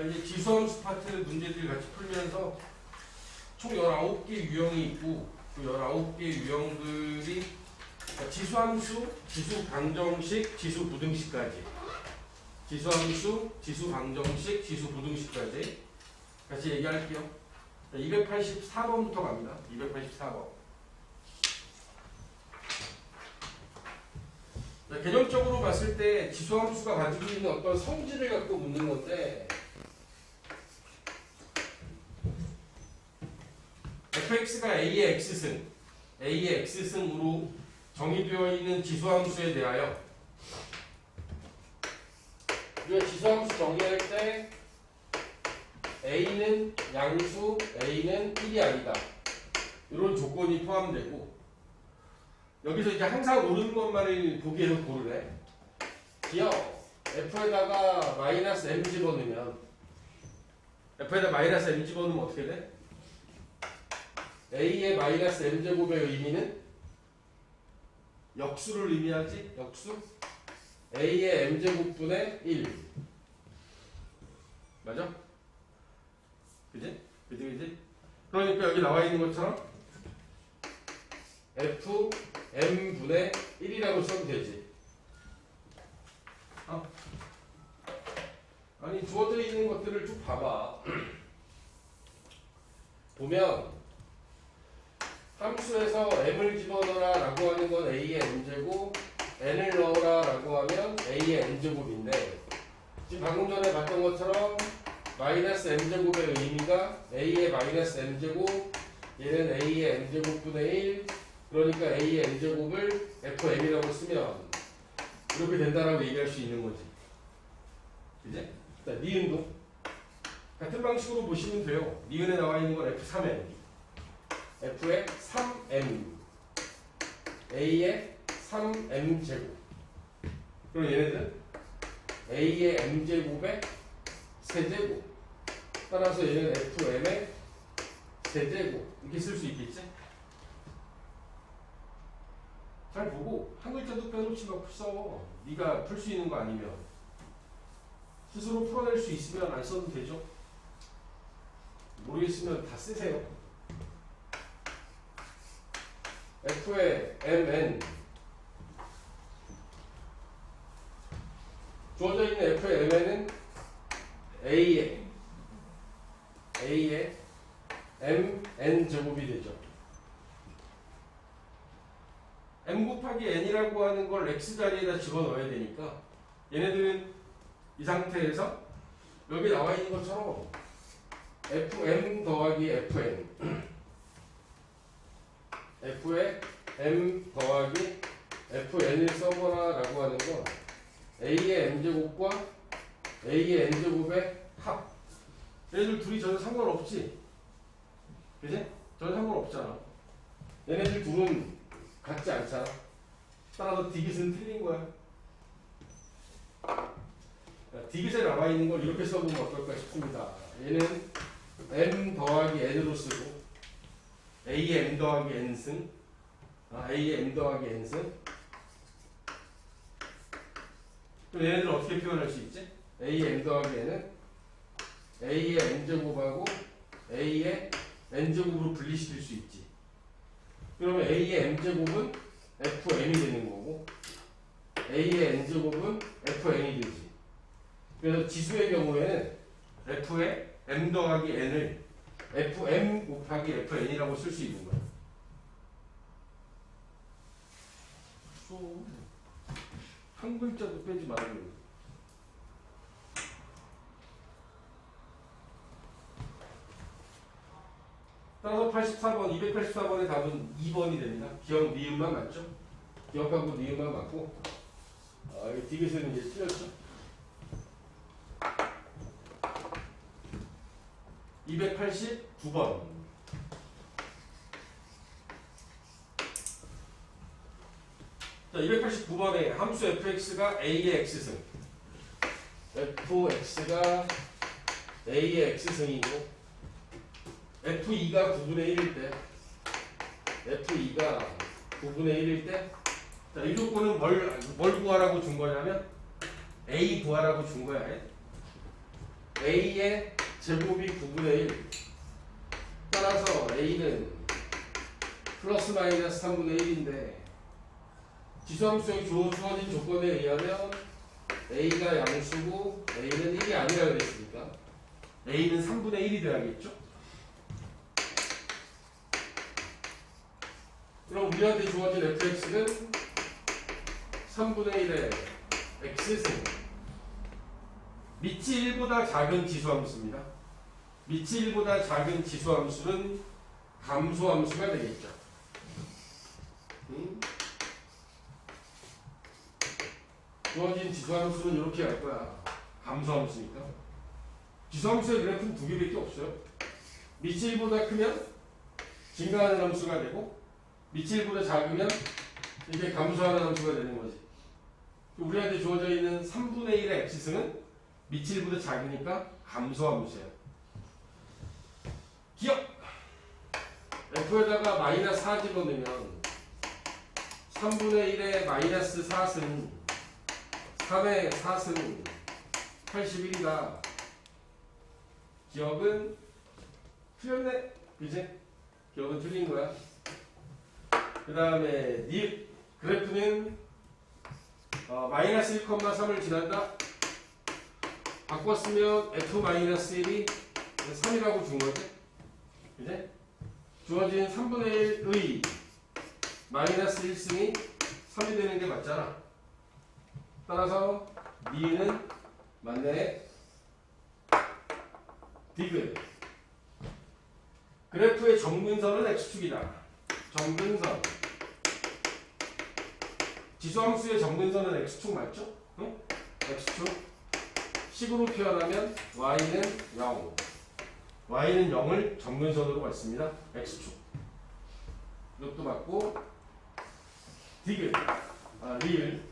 자, 이제 지수함수 파트 문제들 같이 풀면서 총 19개 유형이 있고 그 19개 유형들이 지수함수, 지수방정식, 지수부등식까지 지수함수, 지수방정식, 지수부등식까지 같이 얘기할게요. 284번부터 갑니다. 284번. 개념적으로 봤을 때 지수함수가 가지고 있는 어떤 성질을 갖고 묻는 건데 fx가 a의 x승, a의 x승으로 정의되어 있는 지수함수에 대하여 우리가 지수함수 정의할 때 a는 양수, a는 1이 아니다. 이런 조건이 포함되고 여기서 이제 항상 오르는 것만을 보기에는 고르래. 기억 f에다가 마이너스 m 집어넣으면 f에다 마이너스 m 집어넣으면 어떻게 돼? a의 마이너스 m제곱의 의미는 역수를 의미하지? 역수? a의 m제곱분의 1 맞아? 그지? 그지? 그러니까 여기 나와 있는 것처럼 f m분의 1이라고 써도 되지. 아니 주어져 있는 것들을 쭉 봐봐. 보면 함수에서 m을 집어넣어라 라고 하는 건 a의 m제곱, n을 넣어라 라고 하면 a의 n제곱인데 지금 방금 전에 봤던 것처럼 마이너스 m제곱의 의미가 a의 마이너스 m제곱, 얘는 a의 m제곱분의 1, 그러니까 a의 n제곱을 fm이라고 쓰면 이렇게 된다라고 얘기할 수 있는 거지. 그지? 자, 니은도 같은 방식으로 보시면 돼요. 니은에 나와 있는 건 f3m, f의 3m, a의 3m제곱. 그럼 얘네들은 a의 m제곱의 세제곱. 따라서 얘는 fm의 세제곱. 이렇게 쓸 수 있겠지? 잘 보고 한 글자도 빼놓지 말고 써. 네가 풀 수 있는 거 아니면 스스로 풀어낼 수 있으면 안 써도 되죠. 모르겠으면 다 쓰세요. f의 mn 주어져 있는 f의 mn은 a의 mn 제곱이 되죠. m 곱하기 n이라고 하는 걸 x 자리에다 집어넣어야 되니까 얘네들은 이 상태에서 여기 나와 있는 것처럼 fm 더하기 fn f의 m 더하기 fn을 써보라 라고 하는 건 a의 m제곱과 a의 n제곱의 합. 얘네들 둘이 전혀 상관없지. 그치? 전혀 상관없잖아. 얘네들 둘은 같지 않잖아. 따라서 디귿은 틀린 거야. 디귿에 나와 있는 걸 이렇게 써보면 어떨까 싶습니다. 얘는 m 더하기 n으로 쓰고 a의 m 더하기 n승, a의 m 더하기 n승. 그럼 얘네들은 어떻게 표현할 수 있지? a의 m 더하기 n은 a의 n제곱하고 a의 n제곱으로 분리시킬 수 있지. 그러면 a의 m제곱은 fm이 되는 거고 a의 n제곱은 fn이 되지. 그래서 지수의 경우에는 f의 m 더하기 n을 fm 곱하기 fn이라고 쓸 수 있는 거야. 한 글자도 빼지 말아요. 따라서 84번, 284번의 답은 2번이 됩니다. 기억, 니은만 맞죠? 기억하고 니은만 맞고 이 디귿은 이제 틀렸죠? 289번. 자, 289번에 함수 fx가 a의 x승, fx가 a의 x승이고 f2가 9분의 1일 때, f2가 9분의 1일 때, 자, 이 조건은 뭘 구하라고 준 거냐면 a 구하라고 준 거야. a의 제곱이 9분의 1. 따라서 a는 플러스 마이너스 3분의 1인데 지수함수의 주어진 조건에 의하면 a가 양수고 a는 1이 아니라 그랬으니까 a는 3분의 1이 돼야겠죠? 그럼 우리한테 주어진 fx는 3분의 1의 x승 밑이 1보다 작은 지수함수입니다. 밑이 1보다 작은 지수함수는 감소함수가 되겠죠. 주어진 지수함수는 이렇게 할 거야. 감소함수니까. 지수함수의 그래프는 두 개밖에 없어요. 밑이 1보다 크면 증가하는 함수가 되고 밑이 1보다 작으면 이게 감소하는 함수가 되는 거지. 우리한테 주어져 있는 3분의 1의 x승은 밑이 1보다 작으니까 감소함수야. 기억! f에다가 마이너스 4 집어넣으면 3분의 1의 마이너스 4승 3의 4승 81이다. 기억은 틀렸네. 그지? 기억은 틀린 거야. 그 다음에 그래프는 마이너스 1,3을 지난다. 바꿨으면 f-1이 3이라고 준 거지. 그지? 주어진 3분의 1의 마이너스 1승이 3이 되는 게 맞잖아. 따라서 니은 맞네. 디귿. 그래프의 정근선은 x축이다. 정근선. 지수함수의 정근선은 x축 맞죠? 응? x축. 식으로 표현하면 y는 0. y는 0을 정근선으로 봤습니다. x축. 이것도 맞고 디귿. 리을.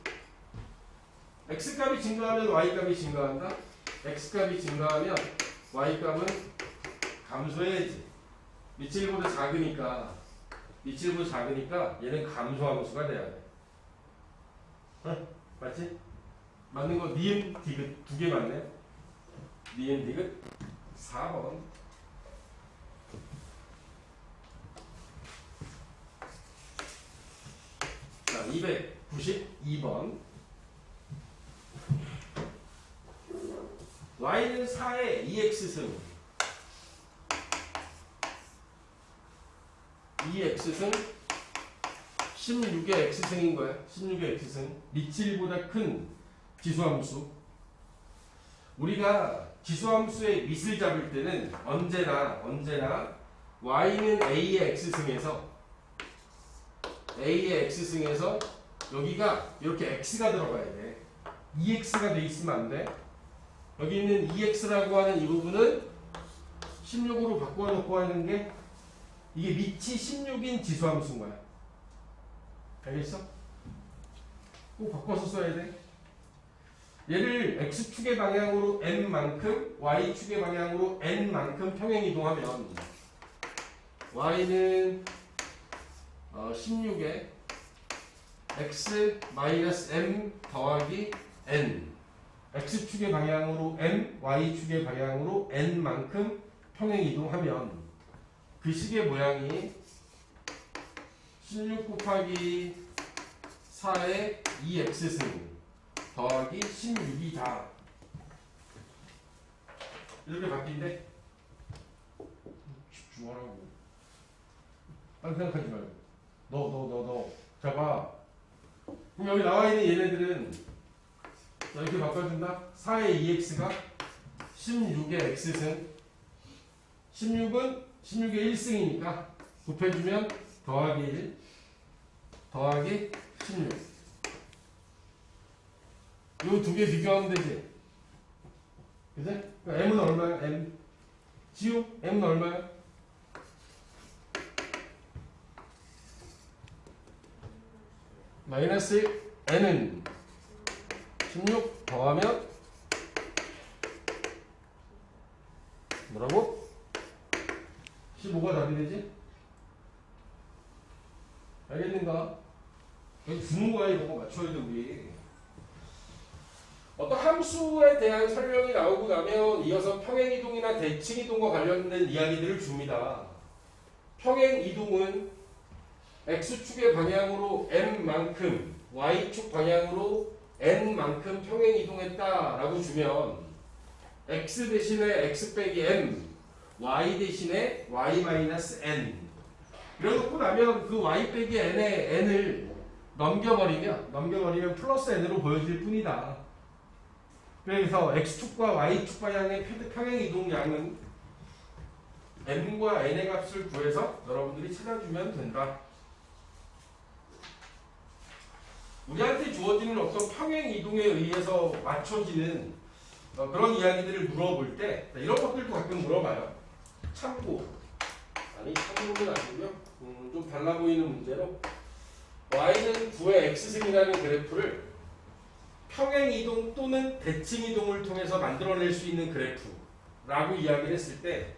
x값이 증가하면 y값이 증가한다. x값이 증가하면 y값은 감소해야지. 밑이 1보다 작으니까 얘는 감소함수가 돼야 돼. 맞지? 맞는 거 니은 디귿 두 개 맞네. 니은 디귿 4번. 자, 292번. y는 4의 2x승 2x승 16의 x승인 거야. 16의 x승 밑이 1보다 큰 지수함수. 우리가 지수함수의 밑을 잡을 때는 언제나 y는 a의 x승에서 여기가 이렇게 x가 들어가야 돼. 2x가 돼 있으면 안 돼. 여기 있는 2x라고 하는 이 부분은 16으로 바꿔놓고 하는 게 이게 밑이 16인 지수함수인 거야. 알겠어? 꼭 바꿔서 써야 돼. 얘를 x축의 방향으로 n만큼 y축의 방향으로 n만큼 평행 이동하면 y는 16에 x-m 더하기 n x축의 방향으로 m, y축의 방향으로 n만큼 평행 이동하면 그 식의 모양이 16 곱하기 4의 2x승 더하기 16이다. 이렇게 바뀐대. 집중하라고. 딴 생각하지 말고. 너. 자, 봐. 그럼 여기 나와 있는 얘네들은 이렇게 바꿔준다. 4의 2x가 16의 x승. 16은 16의 1승이니까 곱해주면 더하기 1 더하기 16. 요 두 개 비교하면 되지. 그치? m은 얼마야? m. 지우? m은 얼마야? 마이너스 1. n은 16 더하면 뭐라고? 15가 답이 되지? 알겠는가? 여기 주는 거야. 이거 맞춰야 돼 우리. 어떤 함수에 대한 설명이 나오고 나면 이어서 평행이동이나 대칭이동과 관련된 이야기들을 줍니다. 평행이동은 x축의 방향으로 m만큼 y축 방향으로 n만큼 평행이동했다라고 주면 x 대신에 x 빼기 m, y 대신에 y 마이너스 n 이러고 나면 그 y 빼기 n의 n을 넘겨버리면 플러스 n으로 보여질 뿐이다. 그래서 x축과 y축 방향의 평행이동량은 m과 n의 값을 구해서 여러분들이 찾아주면 된다. 우리한테 주어지는 어떤 평행이동에 의해서 맞춰지는 그런 이야기들을 물어볼 때 이런 것들도 가끔 물어봐요. 참고는 아니고요. 좀 달라 보이는 문제로 y는 9의 x승이라는 그래프를 평행이동 또는 대칭이동을 통해서 만들어낼 수 있는 그래프라고 이야기를 했을 때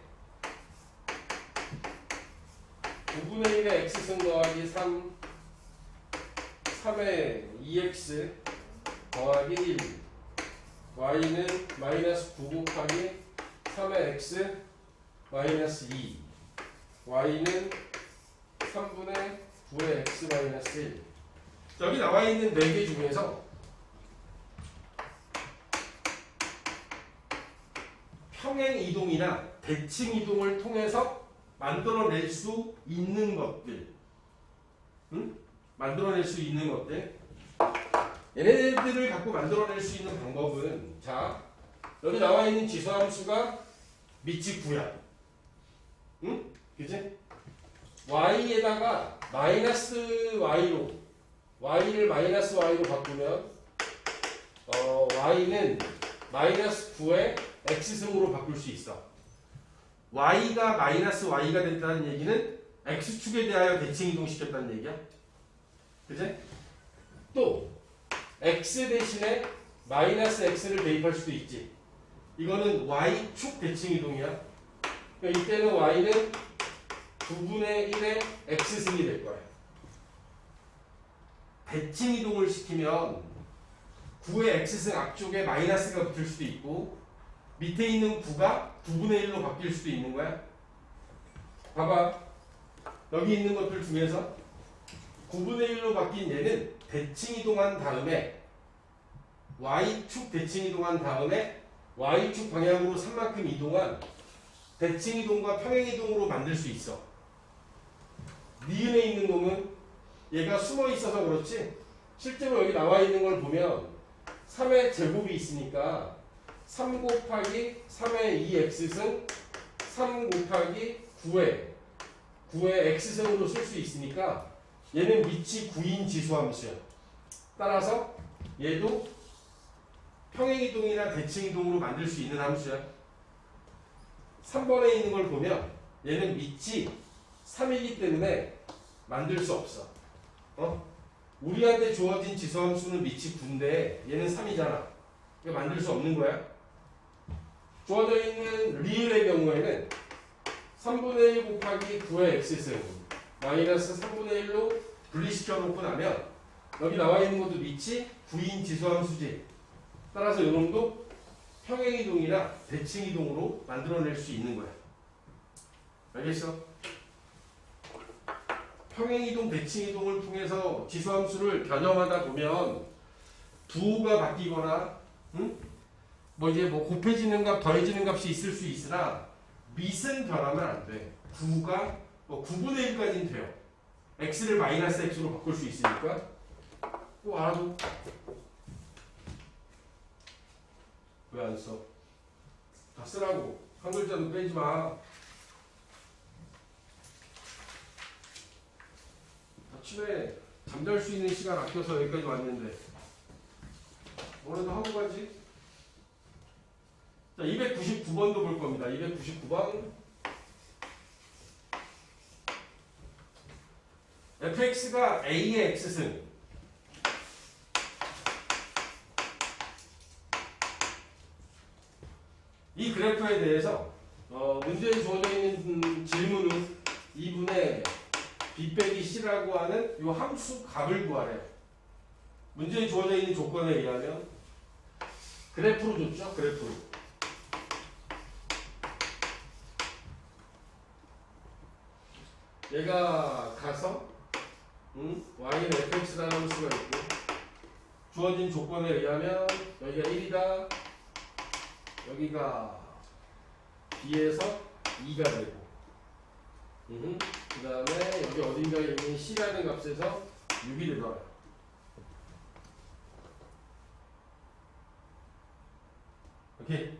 9분의 1의 x승 더하기 3 3의 2x 더하기 1 y는 마이너스 9 곱하기 3의 x 마이너스 2 y는 3분의 9의 x 마이너스 1 여기 나와 있는 4개 중에서 평행이동이나 대칭이동을 통해서 만들어낼 수 있는 것들 만들어낼 수 있는 것들 얘네들을 갖고 만들어낼 수 있는 방법은 자 여기 나와 있는 지수함수가 밑이 9야 그치? y에다가 마이너스 y로 y를 마이너스 y로 바꾸면 y는 마이너스 9의 x승으로 바꿀 수 있어 y가 마이너스 y가 됐다는 얘기는 x축에 대하여 대칭이동시켰다는 얘기야 그치? 또 x 대신에 마이너스 x를 대입할 수도 있지 이거는 y축 대칭이동이야 그러니까 이때는 y는 9분의 1의 x승이 될 거야 대칭이동을 시키면 9의 x승 앞쪽에 마이너스가 붙을 수도 있고 밑에 있는 9가 9분의 1로 바뀔 수도 있는 거야 봐봐 여기 있는 것들 중에서 9분의 1로 바뀐 얘는 대칭이동한 다음에 y축 대칭이동한 다음에 y축 방향으로 3만큼 이동한 대칭이동과 평행이동으로 만들 수 있어 니은에 있는 놈은 얘가 숨어 있어서 그렇지 실제로 여기 나와 있는 걸 보면 3의 제곱이 있으니까 3 곱하기 3의 2x승 3 곱하기 9의 x승으로 쓸 수 있으니까 얘는 밑이 9인 지수함수야. 따라서 얘도 평행이동이나 대칭이동으로 만들 수 있는 함수야. 3번에 있는 걸 보면 얘는 밑이 3이기 때문에 만들 수 없어. 우리한테 주어진 지수함수는 밑이 9인데 얘는 3이잖아. 이거 만들 수 없는 거야. 주어져 있는 리을의 경우에는 3분의 1 곱하기 9의 x승 마이너스 3분의 1로 분리시켜 놓고 나면 여기 나와 있는 것도 밑이 9인 지수함수지. 따라서 이놈도 평행이동이나 대칭이동으로 만들어낼 수 있는 거야. 알겠어? 평행이동, 대칭이동을 통해서 지수함수를 변형하다 보면 부호가 바뀌거나 뭐 이제 뭐 곱해지는 값, 더해지는 값이 있을 수 있으나 밑은 변하면 안 돼. 부호가 뭐 9분의 1까지는 돼요. x를 마이너스 x로 바꿀 수 있으니까 꼭 알아도. 왜 안 써? 다 쓰라고. 한 글자도 빼지 마. 아침에 잠잘 수 있는 시간 아껴서 여기까지 왔는데 뭐라도 하고 가지. 자, 299번도 볼 겁니다. 299번. fx가 a의 x승 이 그래프에 대해서 문제에 주어져 있는 질문은 2분의 b 빼기 c라고 하는 이 함수 값을 구하래요. 문제에 주어져 있는 조건에 의하면 그래프로 줬죠? 그래프로. 얘가 가서 y는 fx라는 함수가 있고 주어진 조건에 의하면 여기가 1이다. 여기가 b에서 2가 되고 그 다음에 여기 어딘가에 있는 c라는 값에서 6이 되더라. 오케이.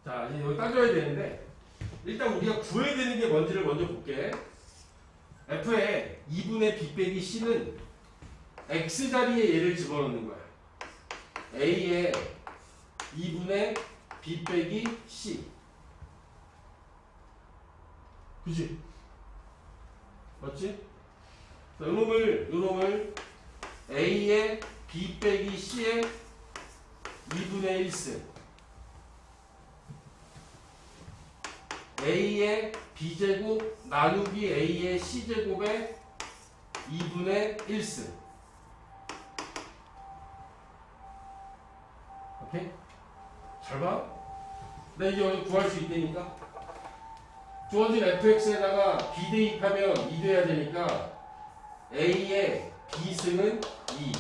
자, 이제 여기 따져야 되는데 일단 우리가 구해야 되는 게 뭔지를 먼저 볼게. f에 2분의 b 빼기 c는 x자리에 얘를 집어넣는 거야. a에 2분의 b 빼기 c. 그치? 맞지? 자, 요놈을 a에 b 빼기 c에 2분의 1승 a의 b제곱 나누기 a의 c제곱에 2분의 1승. 오케이? 잘 봐. 나 이제 여기 구할 수 있다니까. 주어진 fx에다가 b 대입하면 2 돼야 되니까 a의 b승은 2.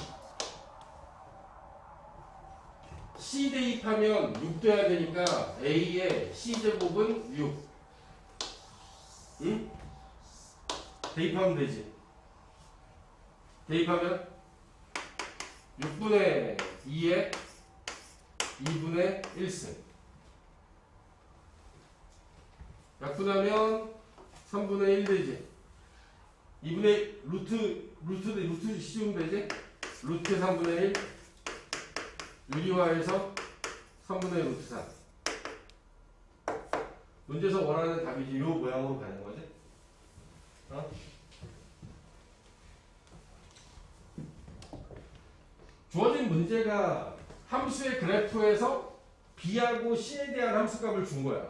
c 대입하면 6 돼야 되니까 a의 c제곱은 6. 응? 대입하면 되지. 대입하면 6분의 2에 2분의 1승. 약분하면 3분의 1 되지. 2분의 루트 씌우면 되지. 루트 3분의 1 유리화해서 3분의 루트 4. 문제에서 원하는 답이지. 요 모양으로 가는 거지. 어? 주어진 문제가 함수의 그래프에서 b하고 c에 대한 함수값을 준 거야.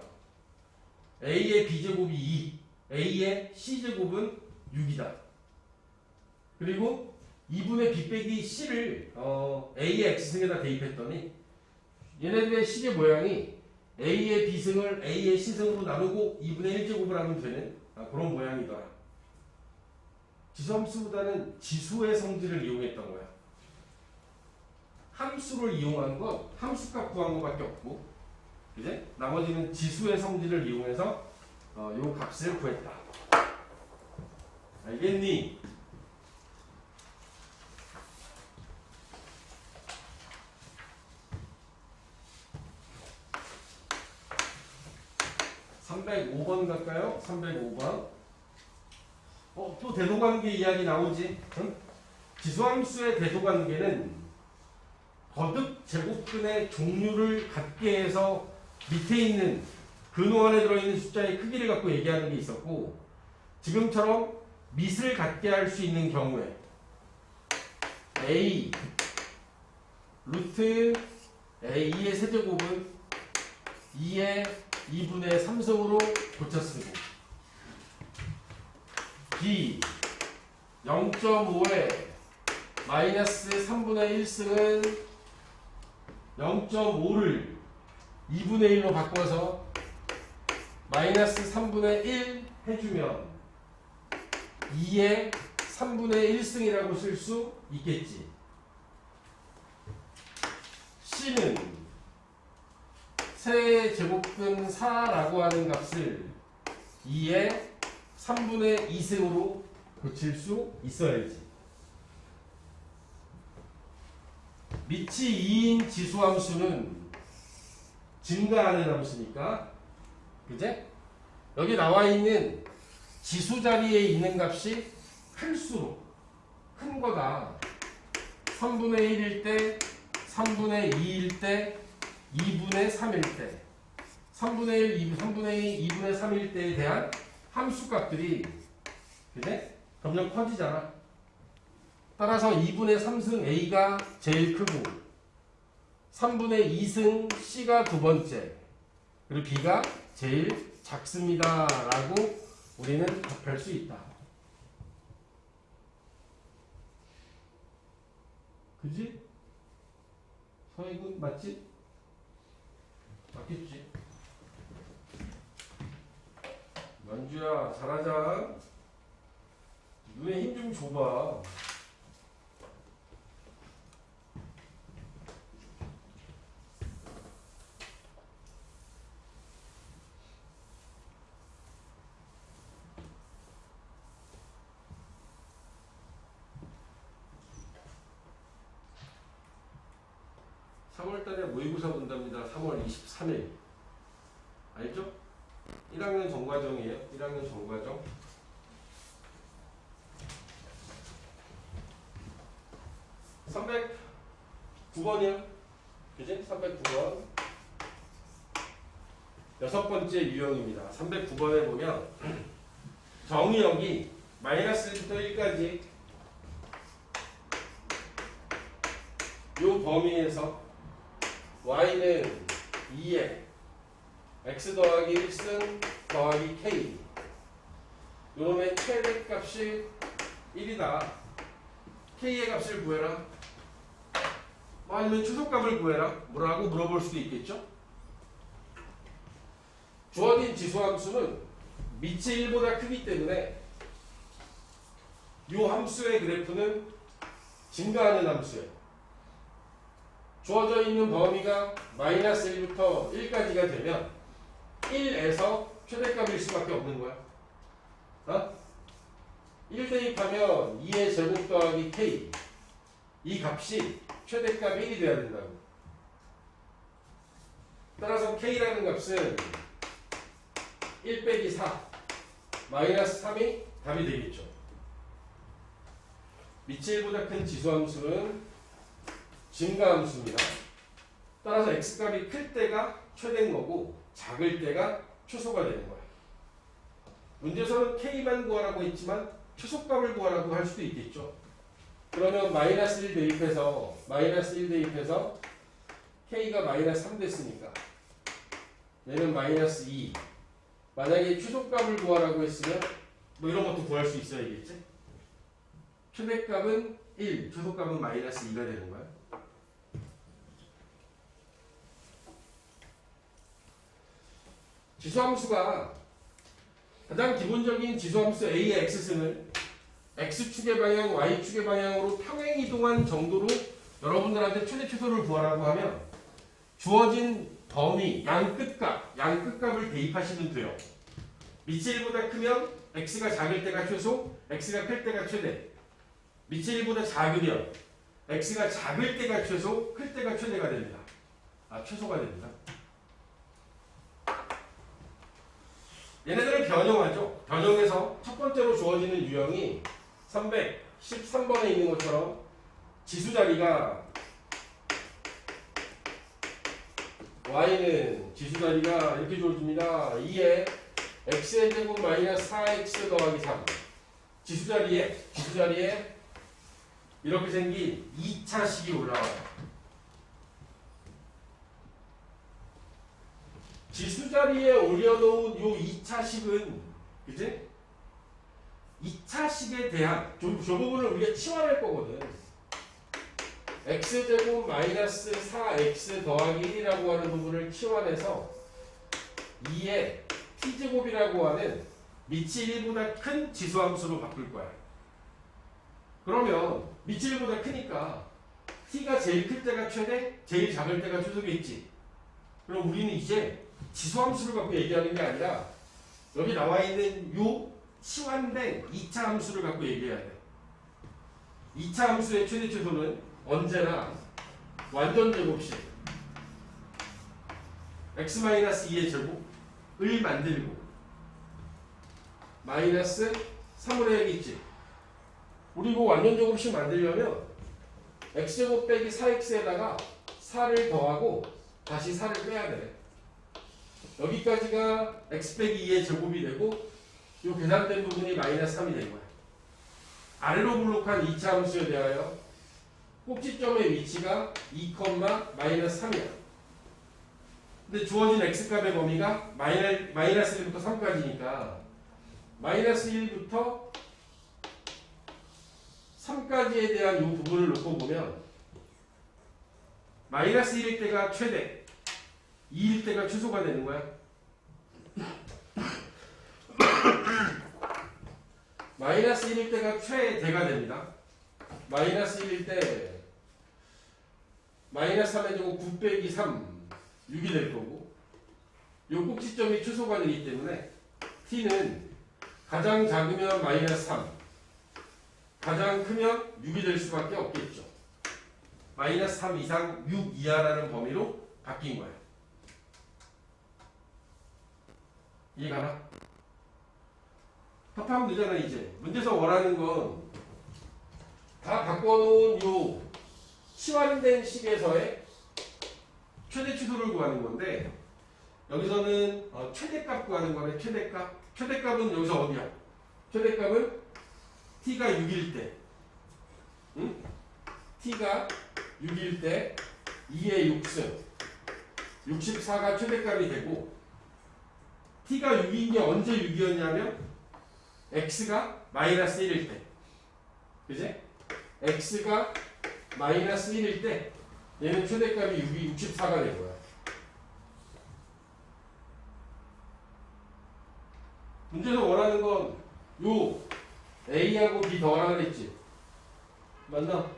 a의 b제곱이 2, a의 c제곱은 6이다. 그리고 2분의 b 빼기 c를 a의 x승에다 대입했더니 얘네들의 식의 모양이 a의 b승을 a의 c승으로 나누고 2분의 1제곱을 하면 되는 그런 모양이더라. 지수함수보다는 지수의 성질을 이용했던 거야. 함수를 이용한 건 함수값 구한 것밖에 없고, 이제 나머지는 지수의 성질을 이용해서 요 값을 구했다. 알겠니? (305번) 갈까요? 305번. 또 대도관계 이야기 나오지? 응? 지수함수의 대도관계는 거듭 제곱근의 종류를 갖게 해서 밑에 있는 근호 안에 들어있는 숫자의 크기를 갖고 얘기하는 게 있었고, 지금처럼 밑을 갖게 할 수 있는 경우에 a 루트 a의 세제곱은 2의 2분의 3승으로 고쳐 쓰고, b 0.5에 마이너스 3분의 1승은 0.5를 2분의 1로 바꿔서 마이너스 3분의 1 해주면 2의 3분의 1승이라고 쓸 수 있겠지. c는 세제곱근 4라고 하는 값을 2의 3분의 2승으로 고칠 수 있어야지. 밑이 2인 지수함수는 증가하는 함수니까, 그제? 여기 나와 있는 지수 자리에 있는 값이 클수록 큰 거다. 3분의 1일 때, 3분의 2일 때, 2분의 3일 때, 3분의 1, 3분의 2, 2분의 3일 때에 대한 함수값들이, 그제? 점점 커지잖아. 따라서 2분의 3승 a가 제일 크고 3분의 2승 c가 두 번째, 그리고 b가 제일 작습니다 라고 우리는 답할 수 있다. 그지? 서해군 맞지? 맞겠지? 만주야 잘하자. 눈에 힘 좀 줘봐. (3월달에) 모의고사 본답니다. 3월 23일 알죠? 1학년 전과정이에요. 1학년 전과정. 309번이야. 그지? 309번. 여섯 번째 유형입니다. 309번에 보면 정의역이 -1부터 1까지 요 범위에서 y는 2에 x 더하기 1승 더하기 k 요놈의 최대값이 1이다. k의 값을 구해라. 뭐 아니면 최소값을 구해라. 뭐라고 물어볼 수도 있겠죠. 주어진 지수함수는 밑이 1보다 크기 때문에 이 함수의 그래프는 증가하는 함수예요. 주어져 있는 범위가 -1부터 1까지가 되면 1에서 최대값일 수밖에 없는 거야. 1 대입하면 2의 제곱 더하기 k 이 값이 최대값 1이 돼야 된다고. 따라서 k라는 값은 1 빼기 4 -3이 답이 되겠죠. 밑이 1보다 큰 지수함수는 증가함수입니다. 따라서 x값이 클 때가 최대인 거고 작을 때가 최소가 되는 거예요. 문제에서는 k만 구하라고 했지만 최소값을 구하라고 할 수도 있겠죠. 그러면 -1 대입해서 -1 대입해서 k가 -3 됐으니까 얘는 -2. 만약에 최소값을 구하라고 했으면 뭐 이런 것도 구할 수 있어야겠지. 최대값은 1, 최소값은 -2가 되는 거야. 지수함수가 가장 기본적인 지수함수 a의 x승을 x축의 방향, y축의 방향으로 평행 이동한 정도로 여러분들한테 최대 최소를 구하라고 하면 주어진 범위, 양끝값을 대입하시면 돼요. 밑이 1보다 크면 x가 작을 때가 최소, x가 클 때가 최대. 밑이 1보다 작으면 x가 작을 때가 최소, 클 때가 최대가 됩니다. 최소가 됩니다. 얘네들은 변형하죠. 변형해서 첫 번째로 주어지는 유형이 313번에 있는 것처럼 지수 자리가 y는 지수 자리가 이렇게 주어집니다. 2에 x의 제곱 -4x 더하기 3 지수 자리에 이렇게 생긴 2차식이 올라와요. 지수 자리에 올려놓은 요 2차식은 그치? 2차식에 대한 저 부분을 우리가 치환할 거거든. x제곱 -4x 더하기 1이라고 하는 부분을 치환해서 2의 t제곱이라고 하는 밑이 1보다 큰 지수함수로 바꿀 거야. 그러면 밑이 1보다 크니까 t가 제일 클 때가 최대, 제일 작을 때가 최소겠지. 그럼 우리는 이제 지수함수를 갖고 얘기하는 게 아니라 여기 나와 있는 요 치환된 2차 함수를 갖고 얘기해야 돼. 2차 함수의 최대 최소는 언제나 완전 제곱식 x-2의 제곱을 만들고 -3분의 1 있지. 우리 이거 완전 제곱식 만들려면 x제곱 빼기 4x에다가 4를 더하고 다시 4를 빼야 돼. 여기까지가 x 빼기 2의 제곱이 되고 이 계산된 부분이 -3이 된 거야. 아래로 블록한 2차 함수에 대하여 꼭지점의 위치가 2, -3이야. 근데 주어진 x값의 범위가 -1부터 3까지니까 -1부터 3까지에 대한 이 부분을 놓고 보면 -1일 때가 최대, 2일 때가 최소가 되는 거야. 마이너스 1일 때가 최대가 됩니다. 마이너스 1일 때 마이너스 3의 제곱 9 빼기 3 6이 될 거고, 요 꼭지점이 최소가 되기 때문에 t는 가장 작으면 마이너스 3, 가장 크면 6이 될 수밖에 없겠죠. 마이너스 3 이상 6 이하라는 범위로 바뀐 거예요. 이해가나? 합하면 되잖아. 이제 문제에서 원하는 건 다 바꿔놓은 요 치환된 식에서의 최대 치수를 구하는 건데, 여기서는 최대값 구하는 거네. 최대값은 여기서 어디야? 최대값은 t가 6일 때, 응? t가 6일 때 2의 6승 64가 최대값이 되고, t가 6인 게 언제 6이었냐면 x가 마이너스 1일 때, 그지? x가 마이너스 1일 때 얘는 최대값이 6이 64가 된 거야. 문제에서 원하는 건 요 a하고 b 더하라 그랬지? 맞나?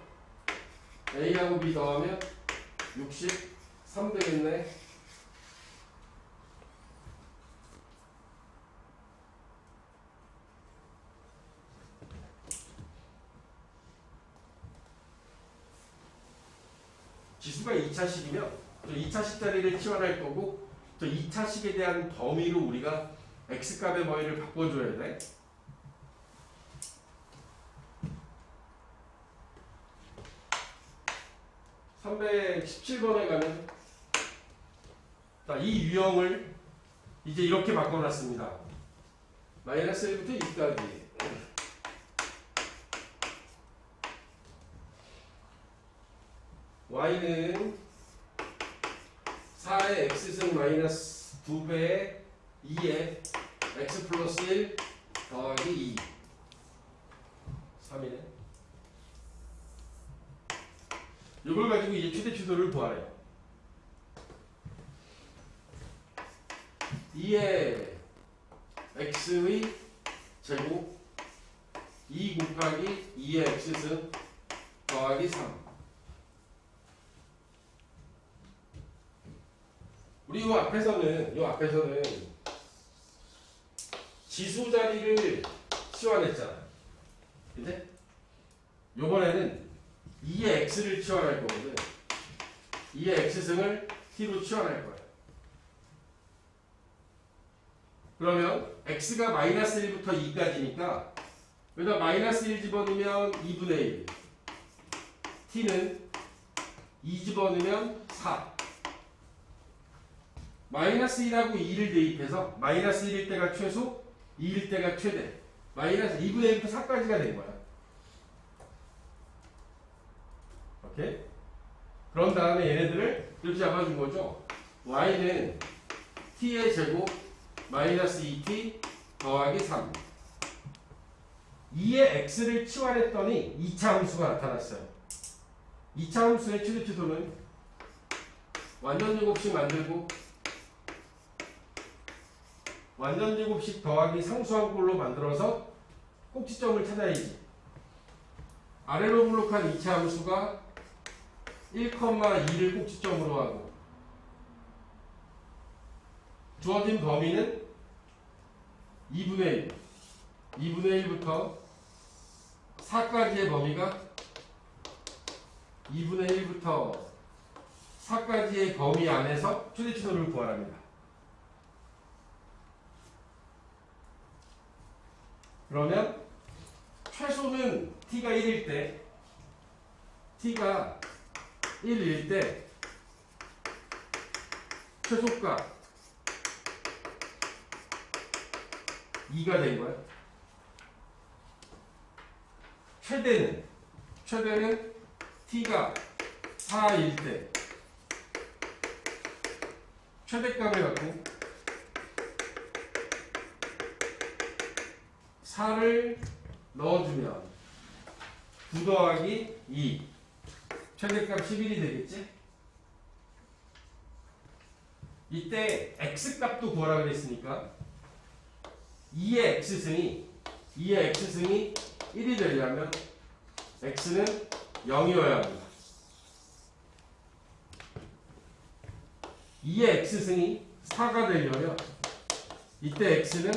a하고 b 더하면 63 되겠네. 지수가 2차식이면 저 2차식 자리를 치환할 거고, 저 2차식에 대한 범위로 우리가 x값의 범위를 바꿔줘야 돼. (317번에) 가면 자, 이 유형을 이제 이렇게 바꿔놨습니다. 마이너스 1부터 2까지. y는 4의 x승 마이너스 2배의 2의 x 플러스 1 더하기 2 3이네. 이걸 가지고 이제 최대 추도를 구하래요. 2의 x의 제곱 2 곱하기 2의 x승 더하기 3. 우리 요 앞에서는 지수 자리를 치환했잖아. 근데 요번에는 2의 x를 치환할 거거든. 2의 x승을 t로 치환할 거야. 그러면 x가 마이너스 1부터 2까지니까 여기다 마이너스 1 집어넣으면 2분의 1, t는 2 집어넣으면 4. 마이너스 1하고 2를 대입해서 마이너스 1일 때가 최소, 2일 때가 최대. 마이너스 2분의 1부터 4까지가 된 거야. 오케이? 그런 다음에 얘네들을 이렇게 잡아준 거죠. y는 t의 제곱 마이너스 2t 더하기 3. 2의 x를 치환했더니 2차 함수가 나타났어요. 2차 함수의 최대 추도는 완전 제곱식 만들고 완전 제곱식 더하기 상수한 꼴로 만들어서 꼭지점을 찾아야지. 아래로 블록한 2차 함수가 1,2를 꼭지점으로 하고, 주어진 범위는 2분의 1, 2분의 1부터 4까지의 범위가 2분의 1부터 4까지의 범위 안에서 최대 추도를 구하랍니다. 그러면 최소는 t가 1일 때, t가 1일 때 최소값 2가 된 거야. 최대는 t가 4일 때 최대값을 갖고 4를 넣어주면 9 더하기 2 최대값 11이 되겠지? 이때 x 값도 구하라 그랬으니까 2의 x승이 1이 되려면 x는 0이어야 합니다. 2의 x승이 4가 되려면 이때 x는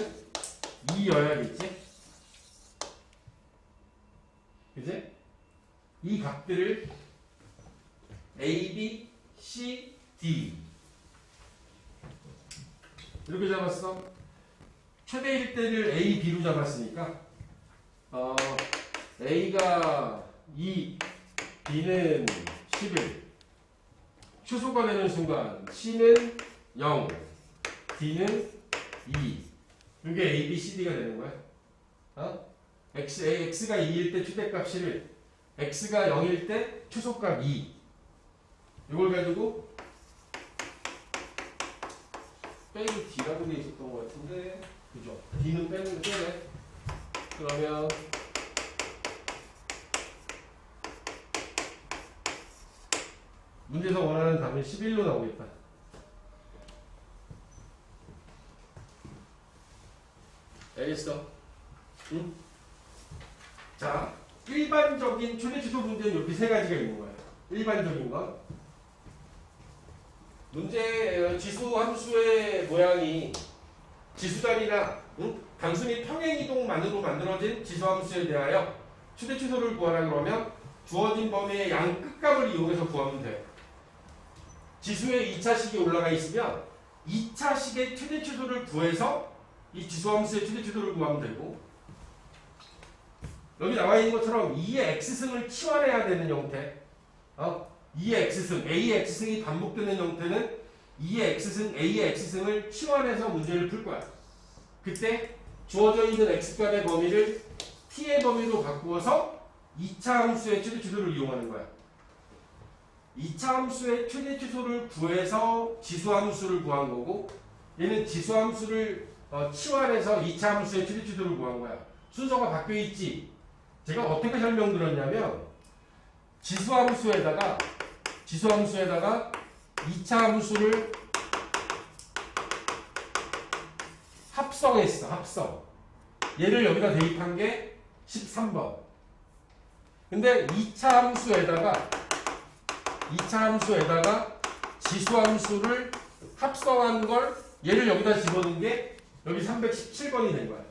2여야겠지? 그지? 이 값들을 a, b, c, d 이렇게 잡았어. 최대일 때를 a, b로 잡았으니까 a가 2, b는 11 최소가 되는 순간 c는 0, d는 2 이게 a, b, c, d가 되는 거야. x가 2일 때 최대값 11 x가 0일 때 최소값 2 이걸 가지고 빼기 d라고 되어 있었던 것 같은데 그죠? d는 빼네. 그러면 문제에서 원하는 답은 11로 나오겠다. 알겠어? 응? 자, 일반적인 최대치수 문제는 이렇게 세 가지가 있는 거야. 일반적인 건 문제 지수 함수의 모양이 지수단이나 단순히 평행이동만으로 만들어진 지수 함수에 대하여 최대치수를 구하라 그러면 주어진 범위의 양 끝값을 이용해서 구하면 돼. 지수의 2차식이 올라가 있으면 2차식의 최대치수를 구해서 이 지수함수의 최대치수를 구하면 되고 여기 나와 있는 것처럼 2의 x승을 치환해야 되는 형태 2의 x승, a의 x승이 반복되는 형태는 2의 x승, a의 x승을 치환해서 문제를 풀 거야. 그때 주어져 있는 x값의 범위를 t의 범위로 바꾸어서 2차 함수의 최대치수를 이용하는 거야. 2차 함수의 최대치수를 구해서 지수함수를 구한 거고 얘는 지수함수를 치환해서 2차 함수의 최대치수를 구한 거야. 순서가 바뀌어 있지. 제가 어떻게 설명드렸냐면 지수함수에다가 2차 함수를 합성했어. 합성. 얘를 여기다 대입한 게 13번. 근데 2차 함수에다가 지수함수를 합성한 걸 얘를 여기다 집어넣은 게 여기 317번이 된 거야.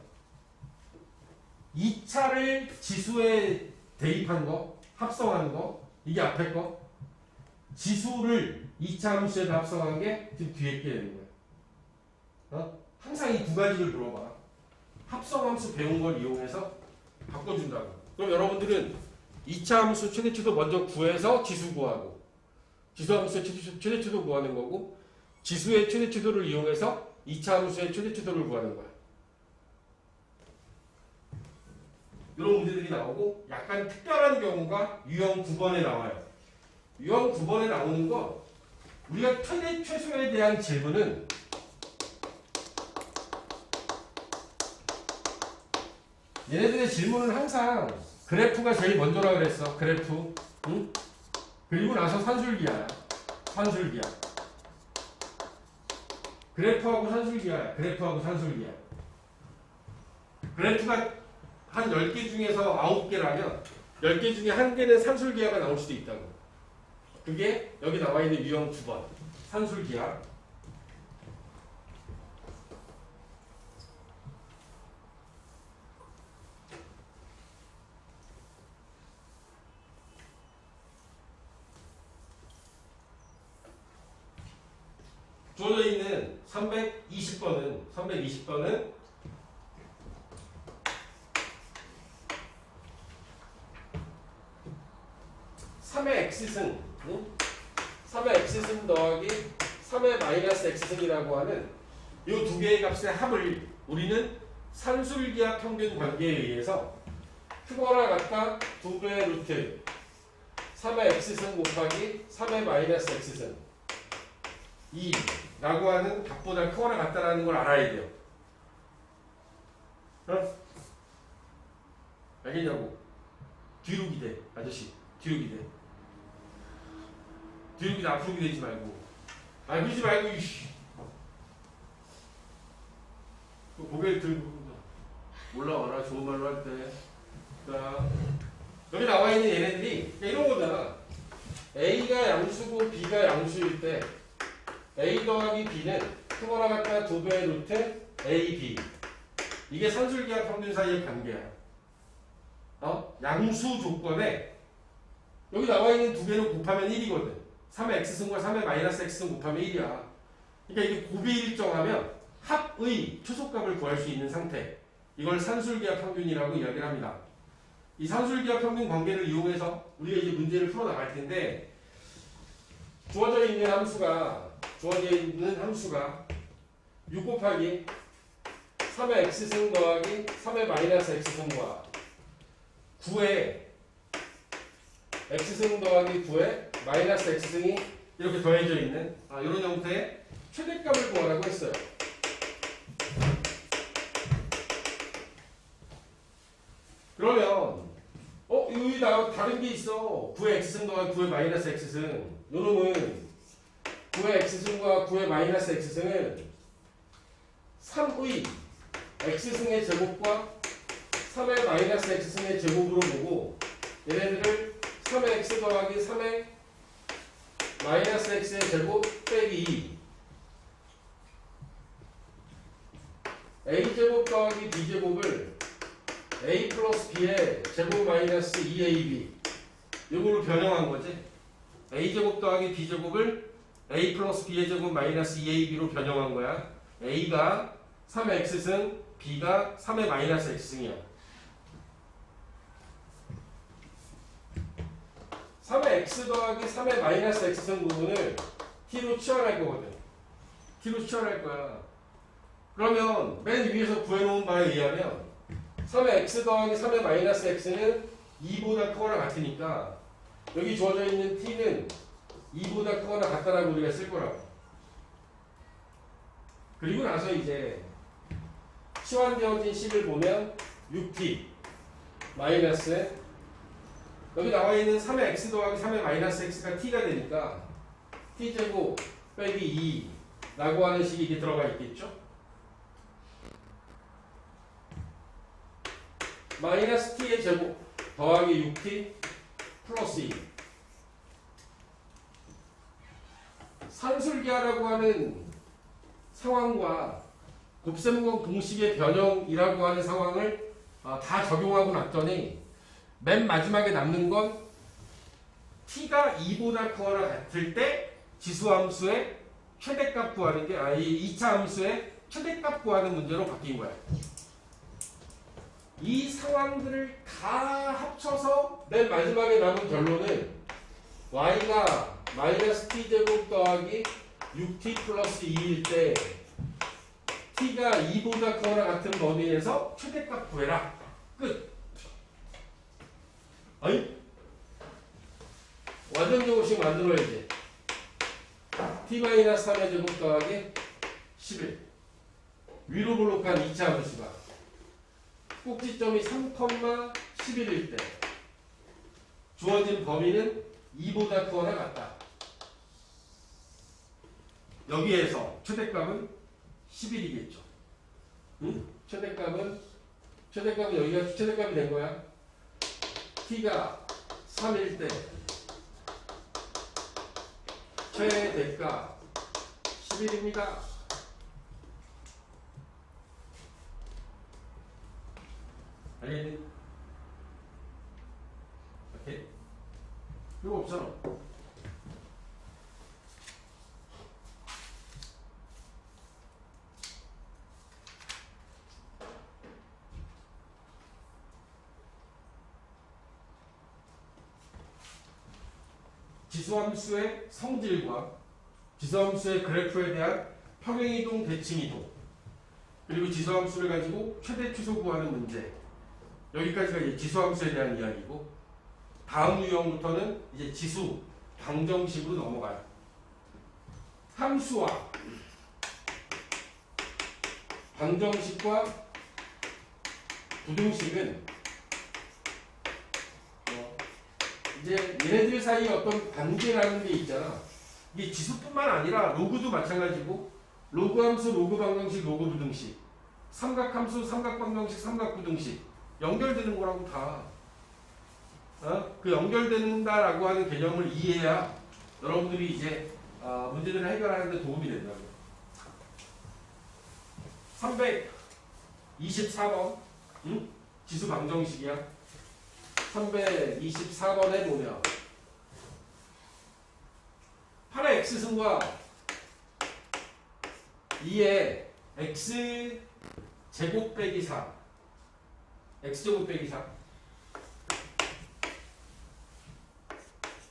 2차를 지수에 대입한 거, 합성한 거, 이게 앞에 거. 지수를 2차 함수에다 합성한 게 지금 뒤에 게 되는 거야. 항상 이 두 가지를 물어봐. 합성함수 배운 걸 이용해서 바꿔준다고. 그럼 여러분들은 2차 함수 최대치수 먼저 구해서 지수 구하고 지수함수의 최대치수 구하는 거고 지수의 최대치수를 이용해서 2차 함수의 최대치수를 구하는 거야. 이런 문제들이 나오고 약간 특별한 경우가 유형 9번에 나와요. 유형 9번에 나오는 거 우리가 최대 최소에 대한 질문은 얘네들의 질문은 항상 그래프가 제일 먼저라 그랬어. 그래프. 응? 그리고 나서 산술기하야. 산술기하. 그래프하고 산술기하야. 그래프하고 산술기하. 그래프가 한 10개 중에서 9개라면 10개 중에 1개는 산술기하가 나올 수도 있다고. 그게 여기 나와 있는 유형 9번. 산술기하. 주어져 있는 320번은 3의 x승 3의 x승 더하기 3의 마이너스 x승이라고 하는 이 두 개의 값의 합을 우리는 산술기하 평균 관계에 의해서 크거나 같다 2배의 루트 3의 x승 곱하기 3의 마이너스 x승 2라고 하는 값보다 크거나 같다라는 걸 알아야 돼요. 알겠냐고? 뒤로 기대, 아저씨. 뒤로 기대. 뒤로 기대, 앞으로 기대지 말고. 그러지 말고, 이씨. 고개를 들고 올라와라 좋은 말로 할 때. 자, 여기 나와 있는 얘네들이 이런 거잖아. A가 양수고 B가 양수일 때 A 더하기 B는 크거나 같다 2배의 루트 A, B. 이게 산술기하 평균 사이의 관계야. 양수 조건에 여기 나와 있는 두 개를 곱하면 1이거든. 3의 x승과 3의 마이너스 x승 곱하면 1이야. 그러니까 이게 고비일정하면 합의 초속값을 구할 수 있는 상태. 이걸 산술기하 평균이라고 이야기를 합니다. 이 산술기하 평균 관계를 이용해서 우리가 이제 문제를 풀어 나갈 텐데 주어져 있는 함수가 6 곱하기 3의 x승 더하기 3의 마이너스 x승과 9의 x승 더하기 9의 마이너스 x승이 이렇게 더해져 있는 이런 형태의 최대값을 구하라고 했어요. 그러면 여기 다른 게 있어. 9의 x승 더하기 9의 마이너스 x승. 요놈은 9의 x승과 9의 마이너스 x승은 3의 x승의 제곱과 3의 마이너스 x승의 제곱으로 보고 얘네들을 3의 x 더하기 3의 마이너스 x의 제곱 빼기 2 a제곱 더하기 b제곱을 a 플러스 b의 제곱 마이너스 2ab 이걸로 변형한 거지. a제곱 더하기 b제곱을 a 플러스 b의 제곱 마이너스 2ab로 변형한 거야. a가 3의 x승, b가 3의 마이너스 x승이야. 3의 x 더하기 3의 마이너스 x승 부분을 t로 치환할 거거든. t로 치환할 거야. 그러면 맨 위에서 구해놓은 바에 의하면 3의 x 더하기 3의 마이너스 x는 2보다 크거나 같으니까 여기 주어져 있는 t는 2보다 크거나 같다라고 우리가 쓸 거라고. 그리고 나서 이제 치환되어진 식을 보면 6t 마이너스 여기 나와 있는 3의 x 더하기 3의 마이너스 x가 t가 되니까 t제곱 빼기 2라고 하는 식이 이게 들어가 있겠죠? 마이너스 t의 제곱 더하기 6t 플러스 2 산술기하라고 하는 상황과 곱셈과 공식의 변형이라고 하는 상황을 다 적용하고 났더니 맨 마지막에 남는 건 t가 2보다 크거나 같을 때 지수함수의 최대값 구하는 게 이 2차 함수의 최대값 구하는 문제로 바뀐 거야. 이 상황들을 다 합쳐서 맨 마지막에 남은 결론은 y가 마이너스 t제곱 더하기 6t 플러스 2일 때 t가 2보다 크거나 같은 범위에서 최대값 구해라. 끝. 아니? 완전정식 만들어야지. t-3의 제곱 더하기 11 위로 볼록한 2차 함수가 꼭지점이 3,11일 때 주어진 범위는 2보다 크거나 같다. 여기에서 최대값은 11이겠죠. 응? 최대값은 여기가 최대값이 된 거야. t가 3일 때 최대값 11입니다. 알겠니? 오케이? 이거 없잖아. 지수함수의 성질과 지수함수의 그래프에 대한 평행이동, 대칭이동 그리고 지수함수를 가지고 최대 추소 구하는 문제 여기까지가 이제 지수함수에 대한 이야기고 다음 유형부터는 이제 지수 방정식으로 넘어가요. 함수와 방정식과 부등식은 이제 얘네들 사이에 어떤 관계라는 게 있잖아. 이게 지수뿐만 아니라 로그도 마찬가지고 로그 함수, 로그 방정식, 로그 부등식 삼각함수, 삼각방정식, 삼각부등식 연결되는 거라고 다. 그 연결된다라고 하는 개념을 이해해야 여러분들이 이제 문제들을 해결하는 데 도움이 된다고. 324번 지수 방정식이야. 324번에 보면 8의 x승과 2의 x 제곱 빼기 4 x제곱 빼기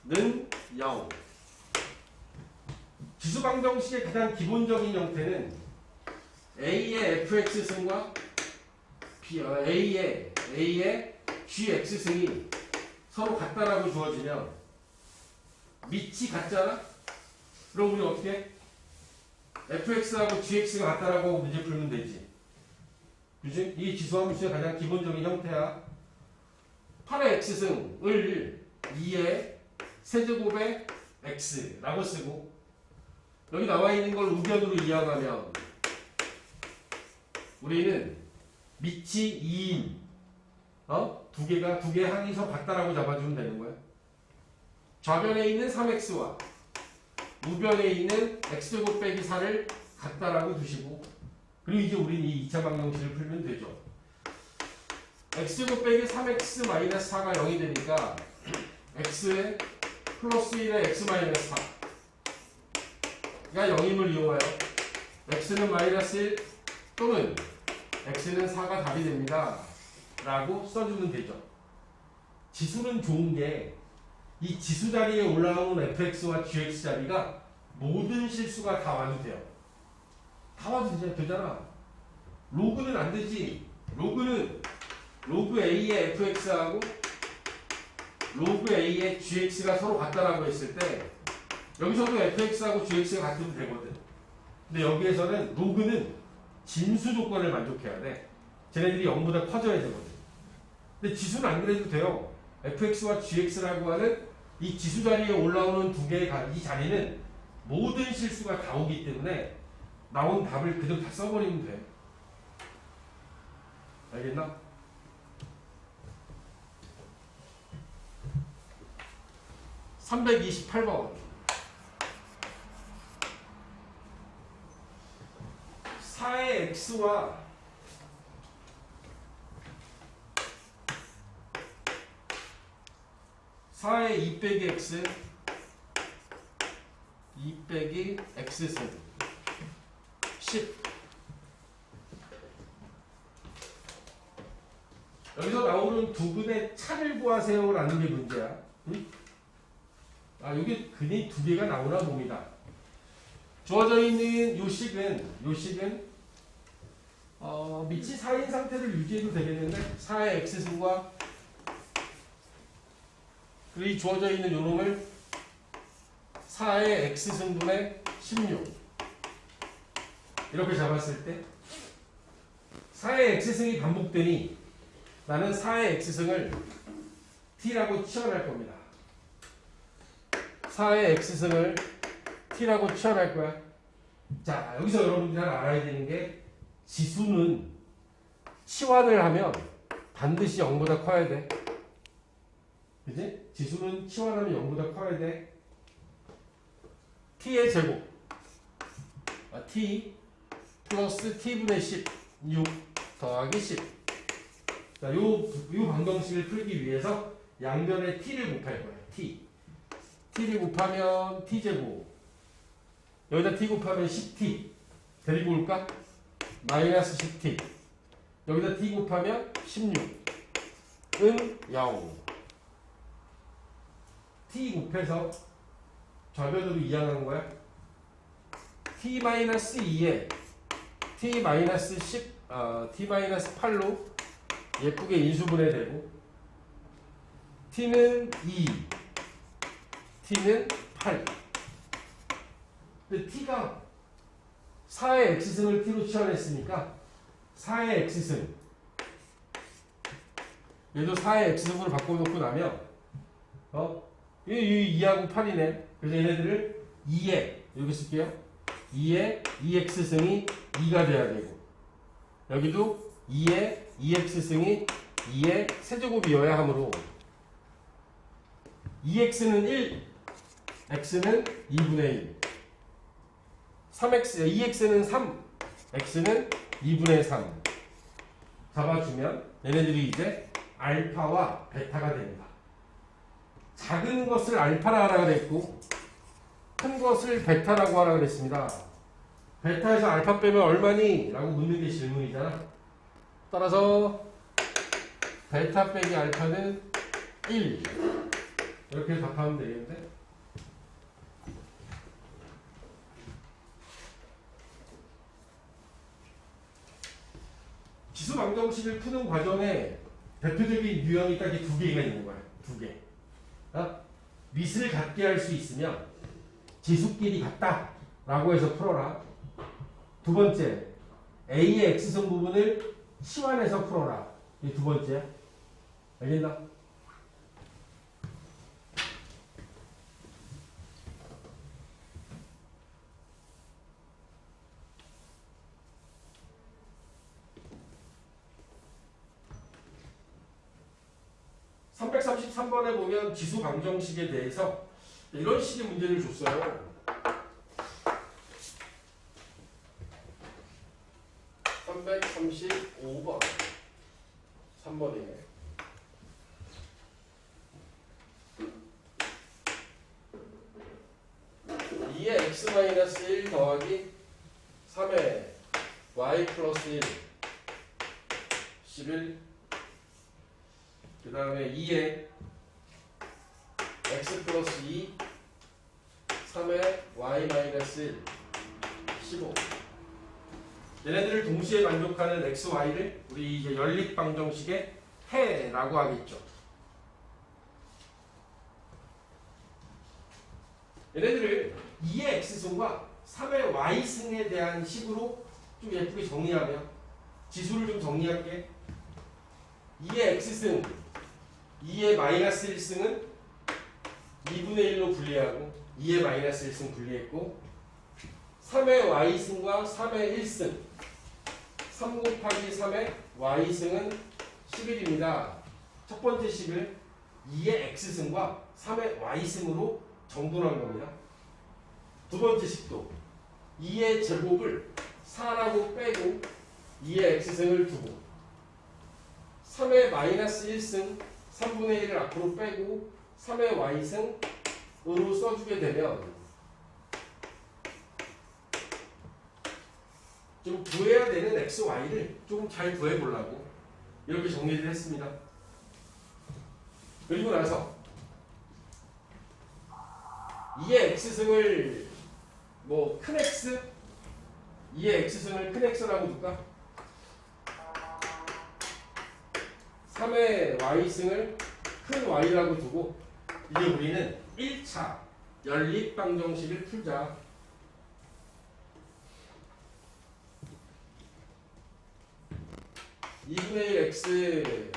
4는 0. 지수 방정식의 가장 기본적인 형태는 a의 fx승과 a의 gx승이 서로 같다라고 주어지면 밑이 같잖아? 그럼 우리 어떻게 해? fx하고 gx가 같다라고 하고 문제 풀면 되지. 그치? 이 지수함수의 가장 기본적인 형태야. 8의 x승을 2의 세제곱의 x라고 쓰고 여기 나와 있는 걸 우변으로 이항하면 우리는 밑이 2인 두 개의 항이서 같다라고 잡아주면 되는 거야. 좌변에 있는 3x와 우변에 있는 x제곱 빼기 4를 같다라고 두시고 그리고 이제 우리는 이 2차 방정식을 풀면 되죠. x제곱 빼기 3x 마이너스 4가 0이 되니까 x에 플러스 1에 x 마이너스 4가 0임을 이용하여 x는 마이너스 1 또는 x는 4가 답이 됩니다. 라고 써주면 되죠. 지수는 좋은 게 이 지수 자리에 올라오는 fx와 gx 자리가 모든 실수가 다 와도 돼요. 다 와도 되잖아. 로그는 안 되지. 로그는 로그 a의 fx하고 로그 a의 gx가 서로 같다라고 했을 때 여기서도 fx하고 gx가 같으면 되거든. 근데 여기에서는 로그는 진수 조건을 만족해야 돼. 쟤네들이 0보다 커져야 되거든. 근데 지수는 안 그래도 돼요. fx와 gx라고 하는 이 지수 자리에 올라오는 두 개의 이 자리는 모든 실수가 다 오기 때문에 나온 답을 그대로 다 써버리면 돼. 알겠나? (328번) 4의 x와 4의 2 빼기 x 2 빼기 x승 10 여기서 나오는 두 근의 차를 구하세요 라는 게 문제야. 응? 여기 근이 두 개가 나오나 봅니다. 주어져 있는 요 식은 밑이 4인 상태를 유지해도 되겠는데 4의 x승과 그리고 이 주어져 있는 요 놈을 4의 x승분의 16 이렇게 잡았을 때 4의 x승이 반복되니 나는 4의 x승을 t라고 치환할 겁니다. 4의 x승을 t라고 치환할 거야. 자, 여기서 여러분들이 하나 알아야 되는 게 지수는 치환을 하면 반드시 0보다 커야 돼. 그치? 지수는 치환하면 0보다 커야 돼. t의 제곱 t 플러스 t분의 10 6 더하기 10. 자, 요 방정식을 풀기 위해서 양변에 t를 곱할 거야. t를 곱하면 t제곱 여기다 t 곱하면 10t 데리고 올까? 마이너스 10t 여기다 t 곱하면 16은 0 t 곱해서 좌변으로 이항한 거야. t-2에 t-10 t-8로 예쁘게 인수분해되고 t는 2 t는 8 근데 t가 4의 x승을 t로 치환했으니까 4의 x승 얘도 4의 x승으로 바꿔놓고 나면 이 2하고 8이네. 그래서 얘네들을 2에 여기 쓸게요. 2에 2x승이 2가 돼야 되고 여기도 2의 2x승이 2의 세제곱이어야 하므로 2x는 1, x는 2분의 1, 2x는 3, x는 2분의 3 잡아주면 얘네들이 이제 알파와 베타가 됩니다. 작은 것을 알파라 하라 그랬고 큰 것을 베타라고 하라 그랬습니다. 베타에서 알파 빼면 얼마니? 라고 묻는 게 질문이잖아. 따라서 베타 빼기 알파는 1 이렇게 답하면 되겠는데 지수 방정식을 푸는 과정에 대표적인 유형이 딱 두 개가 있는 거야. 두 개. 밑을 같게 할 수 있으면 지수끼리 같다 라고 해서 풀어라. 두 번째, A의 X선 부분을 치환해서 풀어라. 이 두 번째. 알겠나? (333번에) 보면 지수 방정식에 대해서 이런 식의 문제를 줬어요. 335번 3번이네. 2의 x-1 더하기 3의 y 플러스 1 11 그 다음에 2의 x 플러스 2 3의 y 마이너스 1 15 얘네들을 동시에 만족하는 x, y를 우리 이제 연립 방정식의 해라고 하겠죠. 얘네들을 2의 x승과 3의 y승에 대한 식으로 좀 예쁘게 정리하면 지수를 좀 정리할게. 2의 x승, 2의 마이너스 1승은 2분의 1로 분리하고 2의 마이너스 1승 분리했고 3의 y승과 3의 1승 3 곱하기 3의 y승은 11입니다. 첫 번째 식을 2의 x승과 3의 y승으로 정돈한 겁니다. 두 번째 식도 2의 제곱을 4라고 빼고 2의 x승을 두고 3의 마이너스 1승 3분의 1을 앞으로 빼고 3의 y승으로 써주게 되면 좀 구해야 되는 x, y를 좀 잘 구해보려고 이렇게 정리를 했습니다. 그리고 나서 2의 x승을 뭐 큰 x? 2의 x승을 큰 x라고 둘까? 3의 y승을 큰 y라고 두고 이제 우리는 1차 연립방정식을 풀자. 2분의 1 x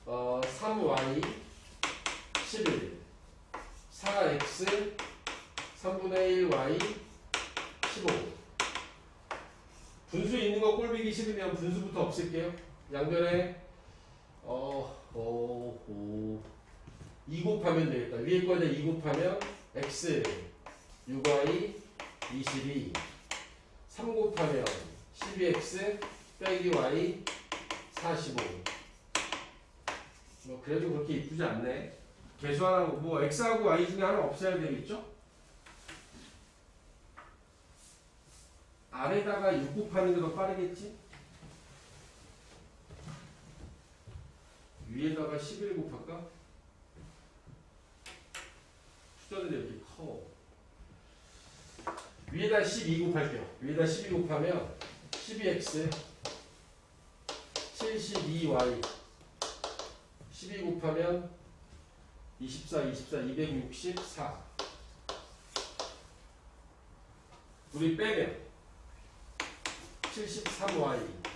3y 11 4x 3분의 1 y 15 분수 있는 거 꼴보기 싫으면 분수부터 없앨게요. 양변에 2 곱하면 되겠다. 위에 거에다 2 곱하면 x 6y 22 3 곱하면 12x 빼기 y 45 뭐 그래도 그렇게 이쁘지 않네. 개수 하나 뭐 x하고 y 중에 하나 없애야 되겠죠? 아래다가 6 곱하는 게 더 빠르겠지? 위에다가 11 곱할까? 숫자들이 이렇게 커. 위에다 12 곱할게요. 위에다 12 곱하면 12x 72y 12 곱하면 24 264 우리 빼면 73y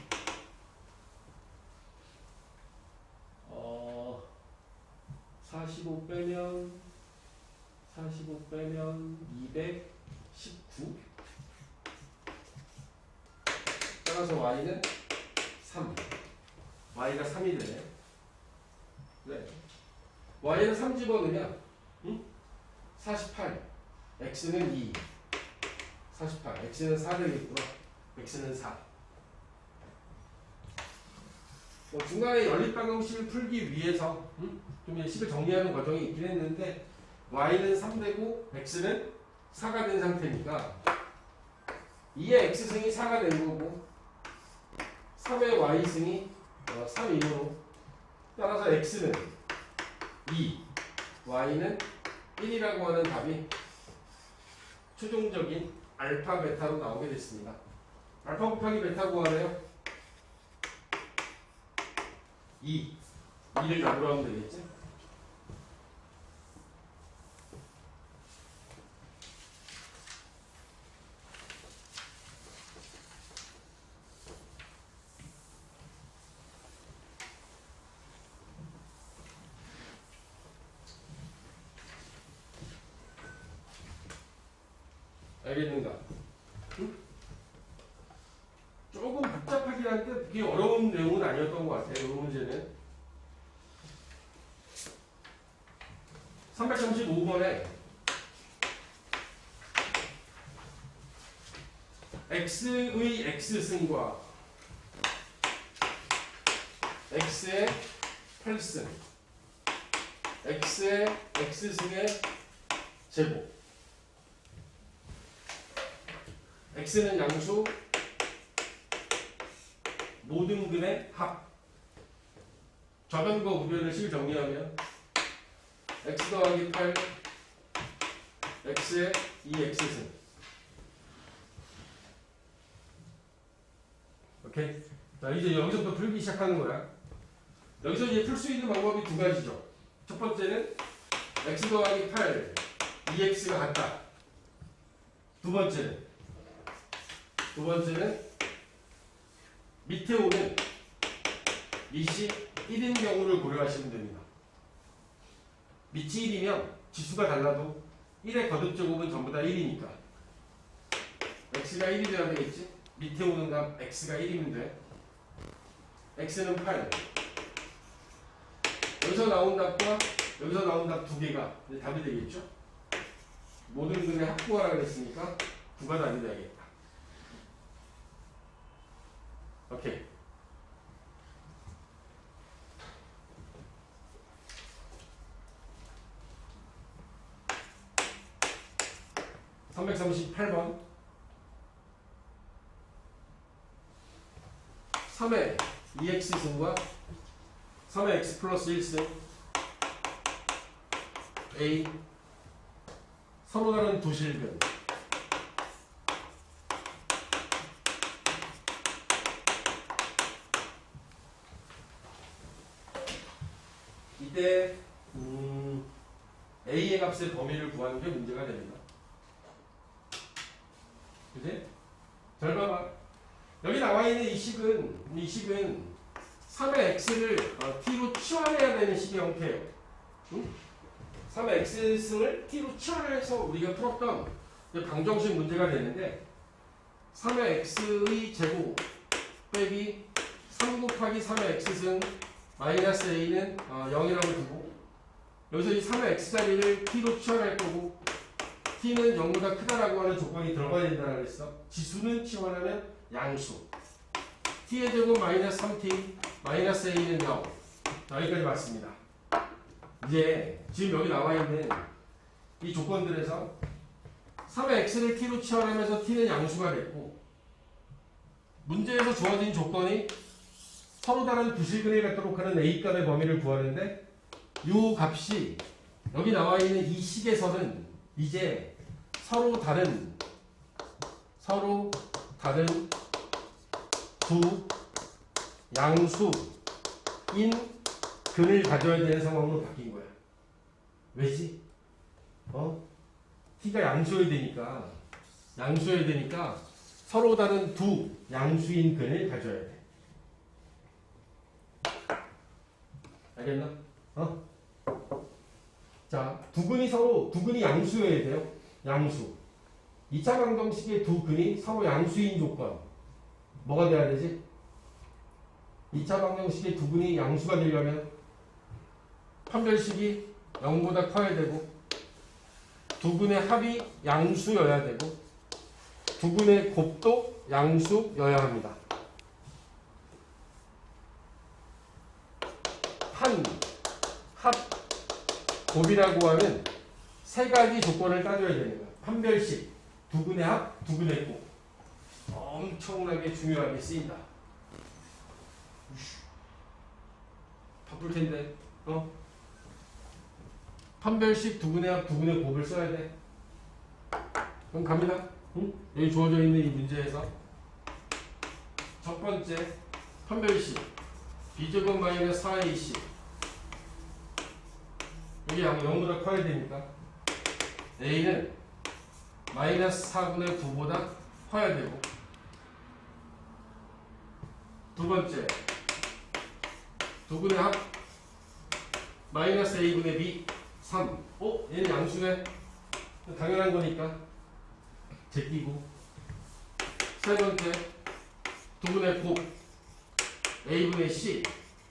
45 빼면 219 따라서 y는 3. y가 3이 되네. 네. y는 3 집어넣으면 48. x는 2. 48. x는 4 되겠구나. x는 4. 중간에 연립방정식을 풀기 위해서 좀 식을 정리하는 과정이 있긴 했는데 y는 3 되고 x는 4가 된 상태니까 2의 x승이 4가 된 거고 3의 y승이 3이므로 따라서 x는 2, y는 1이라고 하는 답이 최종적인 알파 베타로 나오게 됐습니다. 알파 곱하기 베타 구하래요. 2를 답으로 하면 되겠지? 알겠는가? 응? 조금 복잡하긴 한데 그게 어려운 내용은 아니었던 것 같아요. 이 문제는 335번에 x의 x승과 x의 8승 x의 x승의 제곱 x는 양수 모든 근의 합 좌변과 우변을 식 정리하면 x 더하기 8 x의 2x승 오케이. 자 이제 여기서부터 풀기 시작하는 거야. 여기서 이제 풀 수 있는 방법이 두 가지죠. 첫 번째는 x 더하기 8 2x가 같다. 두 번째는 밑에 오는 밑이 1인 경우를 고려하시면 됩니다. 밑이 1이면 지수가 달라도 1의 거듭제곱은 전부 다 1이니까 x가 1이 돼야 되겠지? 밑에 오는 값 x가 1이면 돼. x는 8. 여기서 나온 답과 여기서 나온 답 두 개가 답이 되겠죠? 모든 근의 합구하라 그랬으니까 9가 답이 되겠다. 오케이. (338번) 3의 2x승과 3의 x 플러스 1승 a 서로 다른 두 실근 이때 a의 값의 범위를 구하는 게 문제가 됩니다. 그지? 잘 봐봐. 여기 나와 있는 이 식은 3의 x를 t로 치환해야 되는 식의 형태예요. 응? 3의 x승을 t로 치환해서 우리가 풀었던 방정식 문제가 되는데 3의 x의 제곱 빼기 3 곱하기 3의 x승 마이너스 a는 0이라고 두고 여기서 이 3의 x자리를 t로 치환할 거고 t는 0보다 크다라고 하는 조건이 들어가야 된다고 그랬어. 지수는 치환하면 양수. t의 제곱 마이너스 3t 마이너스 a는 0. 여기까지 맞습니다. 이제 지금 여기 나와 있는 이 조건들에서 3의 x를 t로 치환하면서 t는 양수가 됐고 문제에서 주어진 조건이 서로 다른 부실근에 갖도록 하는 a 값의 범위를 구하는데 이 값이 여기 나와 있는 이 식에서는 이제 서로 다른 두 양수인 근을 가져야 되는 상황으로 바뀐 거야. 왜지? t가 양수여야 되니까 서로 다른 두 양수인 근을 가져야 돼. 알겠나? 자, 두 근이 양수여야 돼요. 양수. 2차 방정식의 두 근이 서로 양수인 조건. 뭐가 돼야 되지? 2차 방정식의 두근이 양수가 되려면 판별식이 0보다 커야 되고 두근의 합이 양수여야 되고 두근의 곱도 양수여야 합니다. 한, 합, 곱이라고 하면 세 가지 조건을 따져야 되는 거야. 판별식, 두근의 합, 두근의 곱. 엄청나게 중요하게 쓰인다. 바쁠 텐데, 판별식, 두근의 합, 두근의 곱을 써야 돼. 그럼 갑니다. 응? 여기 주어져 있는 이 문제에서 첫 번째 판별식 b제곱 마이너스 4ac 여기 0보다 커야 되니까 a는 마이너스 4분의 9보다 커야 되고 두 번째 두분의 합 마이너스 a분의 b 3 얘는 양수네 당연한 거니까 제끼고 세 번째 두분의 곱 a분의 c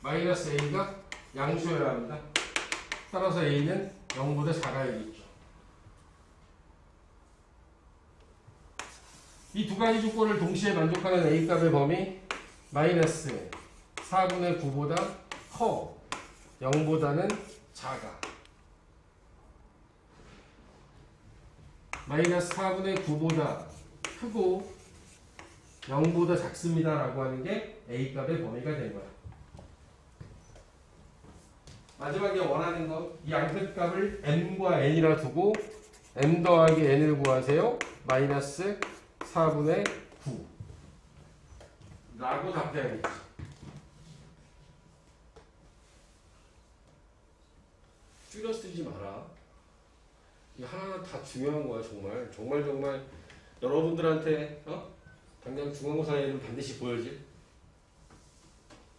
마이너스 a가 양수여야 합니다. 따라서 a는 0보다 작아야겠죠. 이 두 가지 조건을 동시에 만족하는 a값의 범위 마이너스 4분의 9보다 커 0보다는 작아 마이너스 4분의 9보다 크고 0보다 작습니다 라고 하는 게 a값의 범위가 된 거야. 마지막에 원하는 거 이 양끝값을 n과 n이라 두고 n 더하기 n을 구하세요. 마이너스 4분의 9 라고 답해야겠지. 줄여 쓰지 마라. 이게 하나하나 다 중요한 거야. 정말 여러분들한테 당장 중간고사에는 반드시 보여질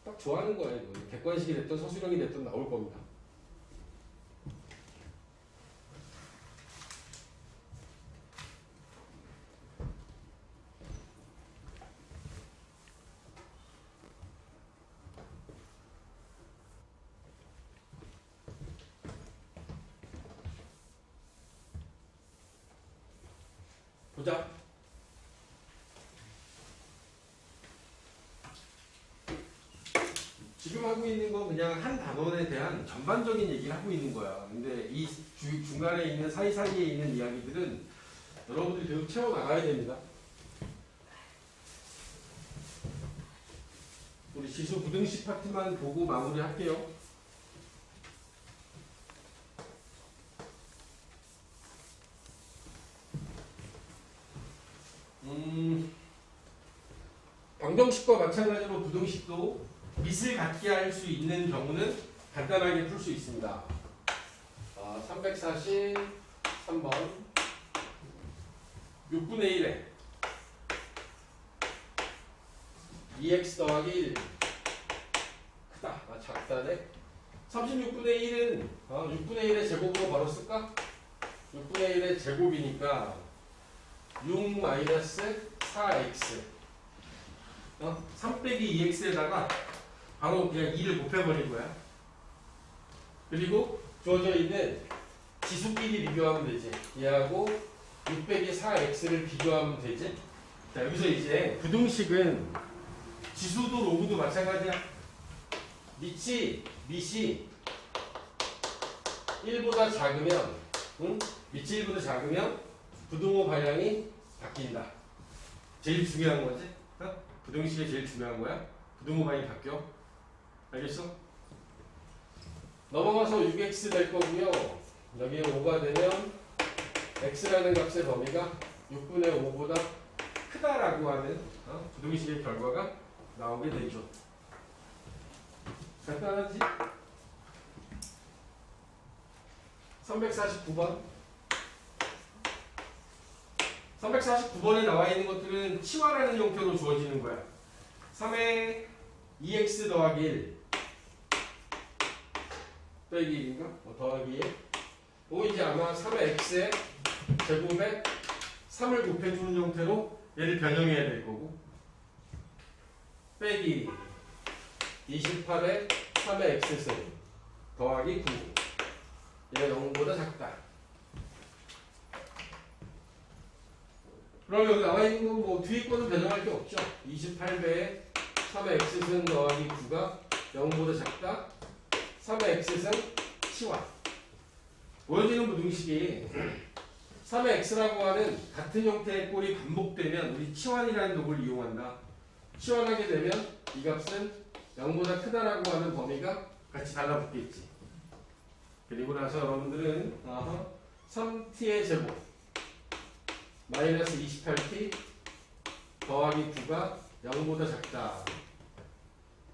딱 좋아하는 거야. 이거 객관식이 됐든 서술형이 됐든 나올 겁니다. 보자. 지금 하고 있는 건 그냥 한 단원에 대한 전반적인 얘기를 하고 있는 거야. 근데 이 중간에 있는 사이사이에 있는 이야기들은 여러분들이 계속 채워나가야 됩니다. 우리 지수 부등식 파트만 보고 마무리할게요. 방정식과 마찬가지로 부등식도 밑을 갖게 할 수 있는 경우는 간단하게 풀 수 있습니다. 343번 6분의 1에 2x 더하기 1 크다, 작다네. 36분의 1은 6분의 1의 제곱으로 바로 쓸까? 6분의 1의 제곱이니까 6 마이너스 4x 3 빼기 2x에다가 바로 그냥 2를 곱해버린 거야. 그리고 주어져 있는 지수끼리 비교하면 되지. 얘하고 6 빼기 4x를 비교하면 되지. 자, 여기서 이제 부등식은 지수도 로그도 마찬가지야. 밑이 1보다 작으면 밑이 1보다 작으면 부등호 방향이 바뀐다. 제일 중요한 거지. 부등식이 제일 중요한 거야. 부등호 방향이 바뀌어. 알겠어? 넘어가서 6x 될 거고요. 여기에 5가 되면 x라는 값의 범위가 6분의 5보다 크다라고 하는 부등식의 결과가 나오게 되죠. 간단하지? 349번 349번에 나와 있는 것들은 치환하는 형태로 주어지는 거야. 3에 2x 더하기 1 빼기 1인가? 더하기 1 이제 아마 3의 x의 제곱에 3을 곱해주는 형태로 얘를 변형해야 될 거고 빼기 28에 3의 x승 더하기 9. 얘가 0보다 작다. 그럼 여기 나와 있는 건 뭐 뒤에 거는 변형할 게 없죠. 28배에 3의 x승 더하기 9가 0보다 작다. 3의 x승 치환. 보여지는 부등식이 3의 x라고 하는 같은 형태의 꼴이 반복되면 우리 치환이라는 도구를 이용한다. 치환하게 되면 이 값은 0보다 크다라고 하는 범위가 같이 달라붙겠지. 그리고 나서 여러분들은 3t의 제곱 마이너스 28t 더하기 9가 0보다 작다.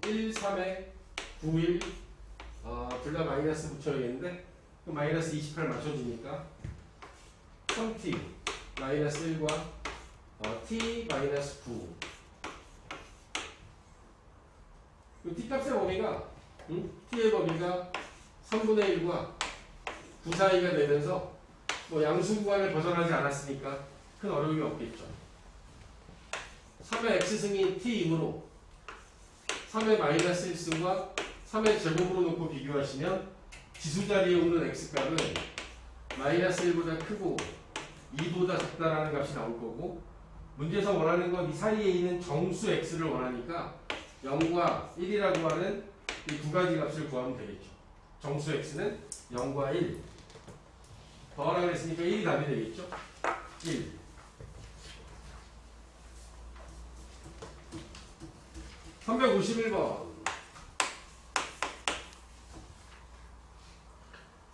1, 3에 9, 1 둘 다 마이너스 붙여야겠는데 그 마이너스 28 맞춰지니까 3t 마이너스 1과 t 마이너스 9. 그 t 값의 범위가 t의 범위가 3분의 1과 9 사이가 되면서 뭐 양수 구간을 벗어나지 않았으니까 큰 어려움이 없겠죠. 3의 x승이 t이므로 3의 마이너스 1승과 3의 제곱으로 놓고 비교하시면 지수 자리에 오는 x값은 마이너스 1보다 크고 2보다 작다라는 값이 나올 거고, 문제에서 원하는 건 이 사이에 있는 정수 x를 원하니까 0과 1이라고 하는 이 두 가지 값을 구하면 되겠죠. 정수 x는 0과 1 더하라고 했으니까 1이 답이 되겠죠. 1. (351번)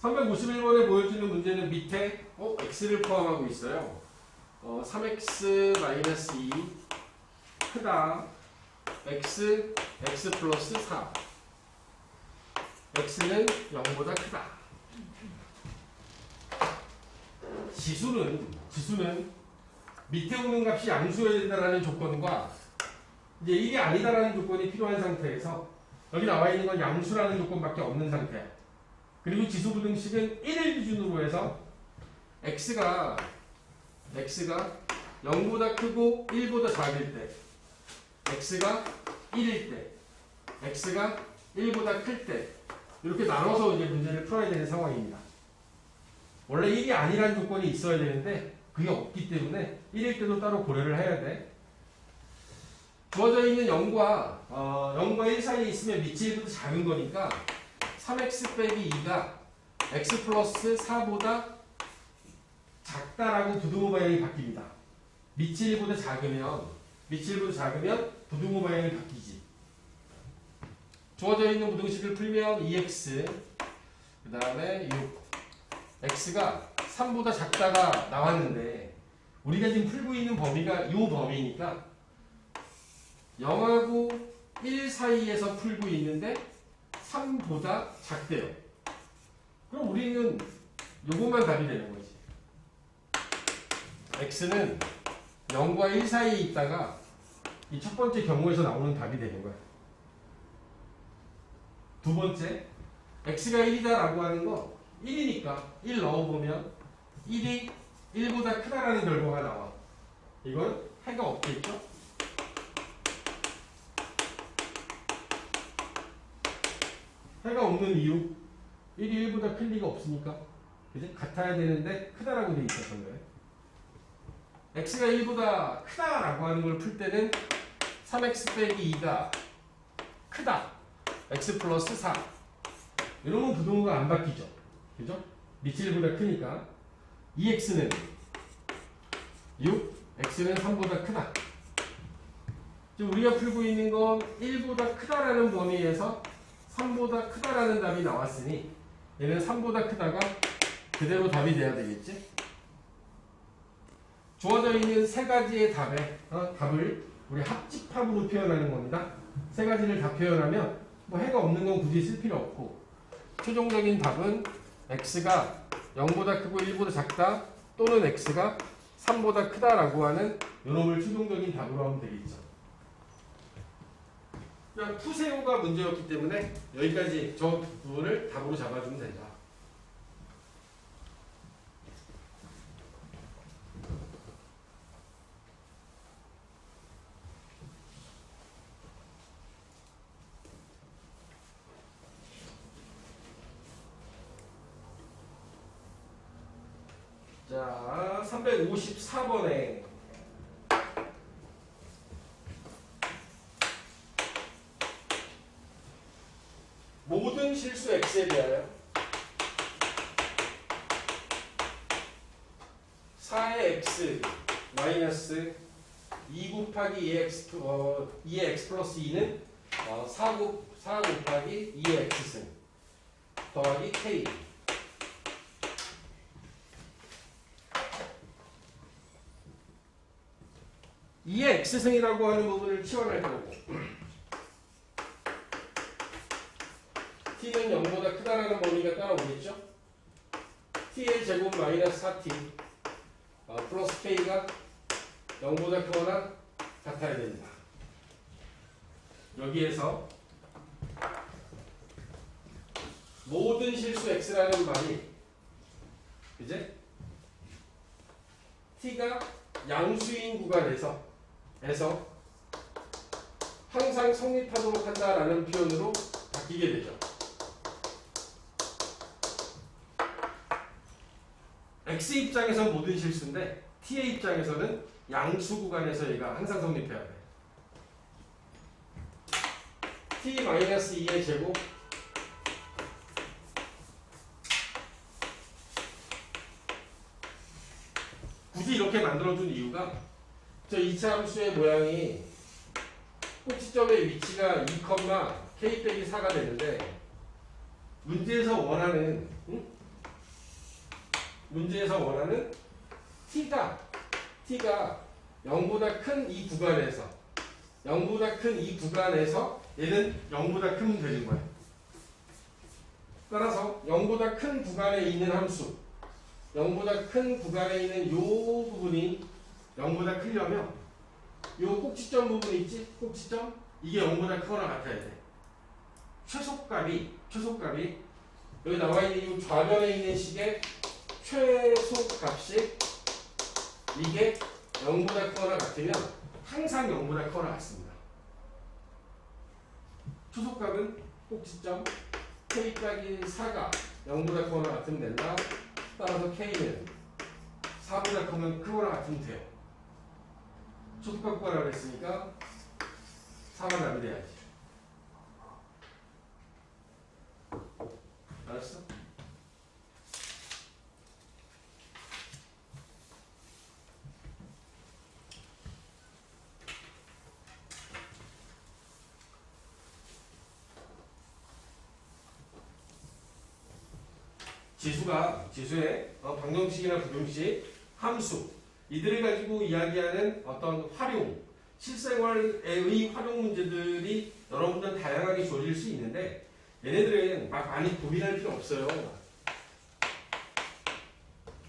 351번에 보여주는 문제는 밑에 x를 포함하고 있어요. 3x-2 크다 x 플러스 4 x는 0보다 크다. 지수는 밑에 오는 값이 양수여야 된다는 조건과 이제 1이 아니다라는 조건이 필요한 상태에서 여기 나와 있는 건 양수라는 조건밖에 없는 상태야. 그리고 지수 부등식은 1을 기준으로 해서 x가 0보다 크고 1보다 작을 때, x가 1일 때, x가 1보다 클 때 이렇게 나눠서 이제 문제를 풀어야 되는 상황입니다. 원래 1이 아니라는 조건이 있어야 되는데 그게 없기 때문에 1일 때도 따로 고려를 해야 돼. 주어져 있는 0과 1 사이에 있으면 밑이 1보다 작은 거니까 3x 빼기 2가 x 플러스 4보다 작다라고 부등호 방향이 바뀝니다. 밑이 1보다 작으면 부등호 방향이 바뀌지. 주어져 있는 부등식을 풀면 2x 그 다음에 6 x가 3보다 작다가 나왔는데 우리가 지금 풀고 있는 범위가 이 범위니까 0하고 1 사이에서 풀고 있는데 3보다 작대요. 그럼 우리는 요것만 답이 되는 거지. x는 0과 1 사이에 있다가 이 첫 번째 경우에서 나오는 답이 되는 거야. 두 번째, x가 1이다 라고 하는 거 1이니까 1 넣어보면 1이 1보다 크다라는 결과가 나와. 이건 해가 없겠죠? 해가 없는 이유, 1이 1보다 클 리가 없으니까. 그지? 같아야 되는데 크다라고 돼 있었던 거예요. x가 1보다 크다라고 하는 걸 풀 때는 3x 빼기 2가 크다. x 플러스 4. 이러면 부등호가 안 바뀌죠. 그죠? 밑이 1보다 크니까. 2x는 6, x는 3보다 크다. 지금 우리가 풀고 있는 건 1보다 크다라는 범위에서 3보다 크다라는 답이 나왔으니 얘는 3보다 크다가 그대로 답이 돼야 되겠지? 주어져 있는 세 가지의 답을 우리 합집합으로 표현하는 겁니다. 세 가지를 다 표현하면 뭐 해가 없는 건 굳이 쓸 필요 없고 최종적인 답은 x가 0보다 크고 1보다 작다 또는 x가 3보다 크다라고 하는 요놈을 최종적인 답으로 하면 되겠죠. 그냥 푸세요가 문제였기 때문에 여기까지 저 부분을 답으로 잡아주면 된다. 354번에 모든 실수 x에 대하여 4의 x 마이너스 2 곱하기 2의 x 플러스 2는 4 곱하기 2의 x승 더하기 k 2의 x승이라고 하는 부분을 치환할 거고 t는 0보다 크다라는 범위가 따라오겠죠? t의 제곱 마이너스 4t 플러스 k가 0보다 크거나 같아야 됩니다. 여기에서 모든 실수 x라는 말이 이제 t가 양수인 구간에서 항상 성립하도록 한다라는 표현으로 바뀌게 되죠. x 입장에서 모든 실수인데 t의 입장에서는 양수 구간에서 얘가 항상 성립해야 돼. t-2의 제곱 굳이 이렇게 만들어준 이유가 저 2차 함수의 모양이 꼭지점의 위치가 2,k-4가 되는데 문제에서 원하는 t가 0보다 큰 이 구간에서 얘는 0보다 크면 되는 거야. 따라서 0보다 큰 구간에 있는 함수 0보다 큰 구간에 있는 요 부분이 0보다 크려면 요 꼭지점 부분 있지? 꼭지점? 이게 0보다 크거나 같아야 돼. 최소값이 여기 나와 있는 이 좌변에 있는 식의 최소값이 이게 0보다 크거나 같으면 항상 0보다 크거나 같습니다. 최소값은 꼭지점 k-4가 0보다 크거나 같으면 된다. 따라서 k는 4보다 크거나 같으면 돼요. 최소값 구하라고 했으니까 4가 답이 돼야지. 알았어? 지수의 방정식이나 부등식, 함수 이들을 가지고 이야기하는 어떤 활용, 실생활의 활용 문제들이 여러분들 다양하게 주어질 수 있는데 얘네들은 막 많이 고민할 필요 없어요.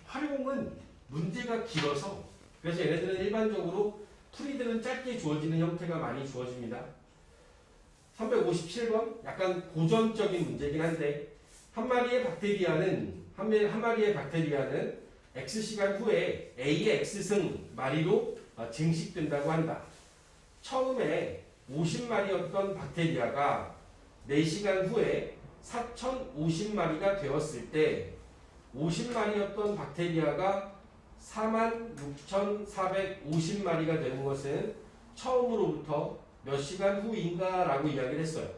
활용은 문제가 길어서 그래서 얘네들은 일반적으로 풀이들은 짧게 주어지는 형태가 많이 주어집니다. 357번 약간 고전적인 문제긴 한데 한 마리의 박테리아는 X시간 후에 A의 X승 마리로 증식된다고 한다. 처음에 50마리였던 박테리아가 4시간 후에 4050마리가 되었을 때 50마리였던 박테리아가 46,450마리가 되는 것은 처음으로부터 몇 시간 후인가 라고 이야기를 했어요.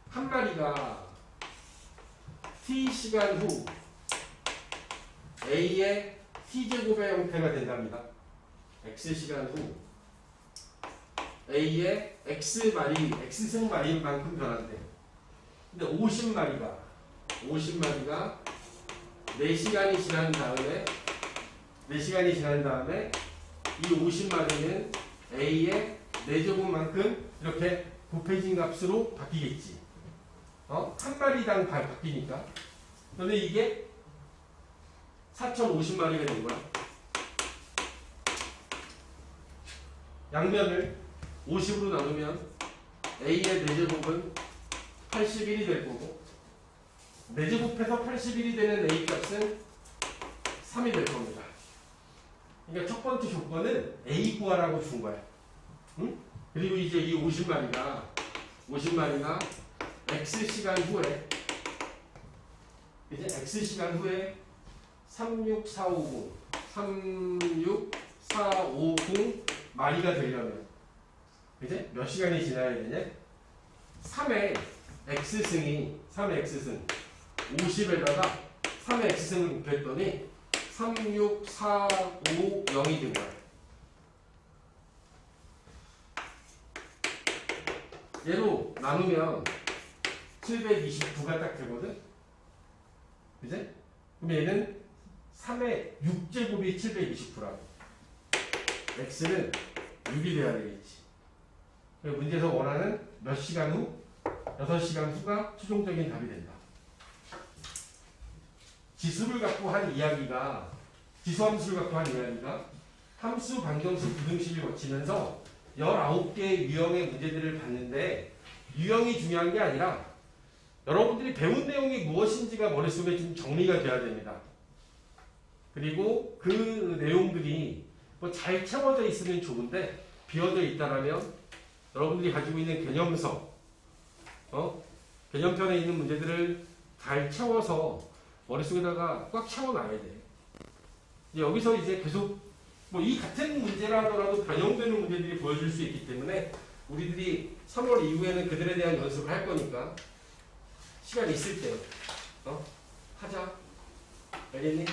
한 마리가 t시간 후 a의 t제곱의 형태가 된답니다. x시간 후 a의 x승 마리만큼 변한대. 근데 50마리가 4시간이 지난 다음에 이 50마리는 a의 4제곱만큼 이렇게 곱해진 값으로 바뀌겠지. 한 마리당 바뀌니까. 그런데 이게 4050마리가 된 거야. 양면을 50으로 나누면 a의 4제곱은 81이 될 거고 4제곱해서 81이 되는 a 값은 3이 될 겁니다. 그러니까 첫 번째 조건은 a 구하라고 준 거야. 응? 그리고 이제 이 50마리가 x시간 후에 이제 X시간 후에 36450 36450 마리가 되려면 이제 몇 시간이 지나야 되냐? 3의 X승이 3의 X승 50에다가 3의 X승을 곱했더니 36450이 된 거야. 얘로 나누면 729가 딱 되거든? 그제? 그럼 얘는 3의 6제곱이 729라고. X는 6이 돼야 되겠지. 문제에서 원하는 몇 시간 후? 6시간 후가 최종적인 답이 된다. 지수를 갖고 한 이야기가, 지수함수를 갖고 한 이야기가 함수, 방정식, 부등식을 거치면서 19개의 유형의 문제들을 봤는데 유형이 중요한 게 아니라 여러분들이 배운 내용이 무엇인지가 머릿속에 좀 정리가 돼야 됩니다. 그리고 그 내용들이 뭐 잘 채워져 있으면 좋은데 비어져 있다라면 여러분들이 가지고 있는 개념서, 개념편에 있는 문제들을 잘 채워서 머릿속에다가 꽉 채워놔야 돼. 여기서 이제 계속 뭐 이 같은 문제라 하더라도 변형되는 문제들이 보여줄 수 있기 때문에 우리들이 3월 이후에는 그들에 대한 연습을 할 거니까 시간 있을 때 하자. 알겠니?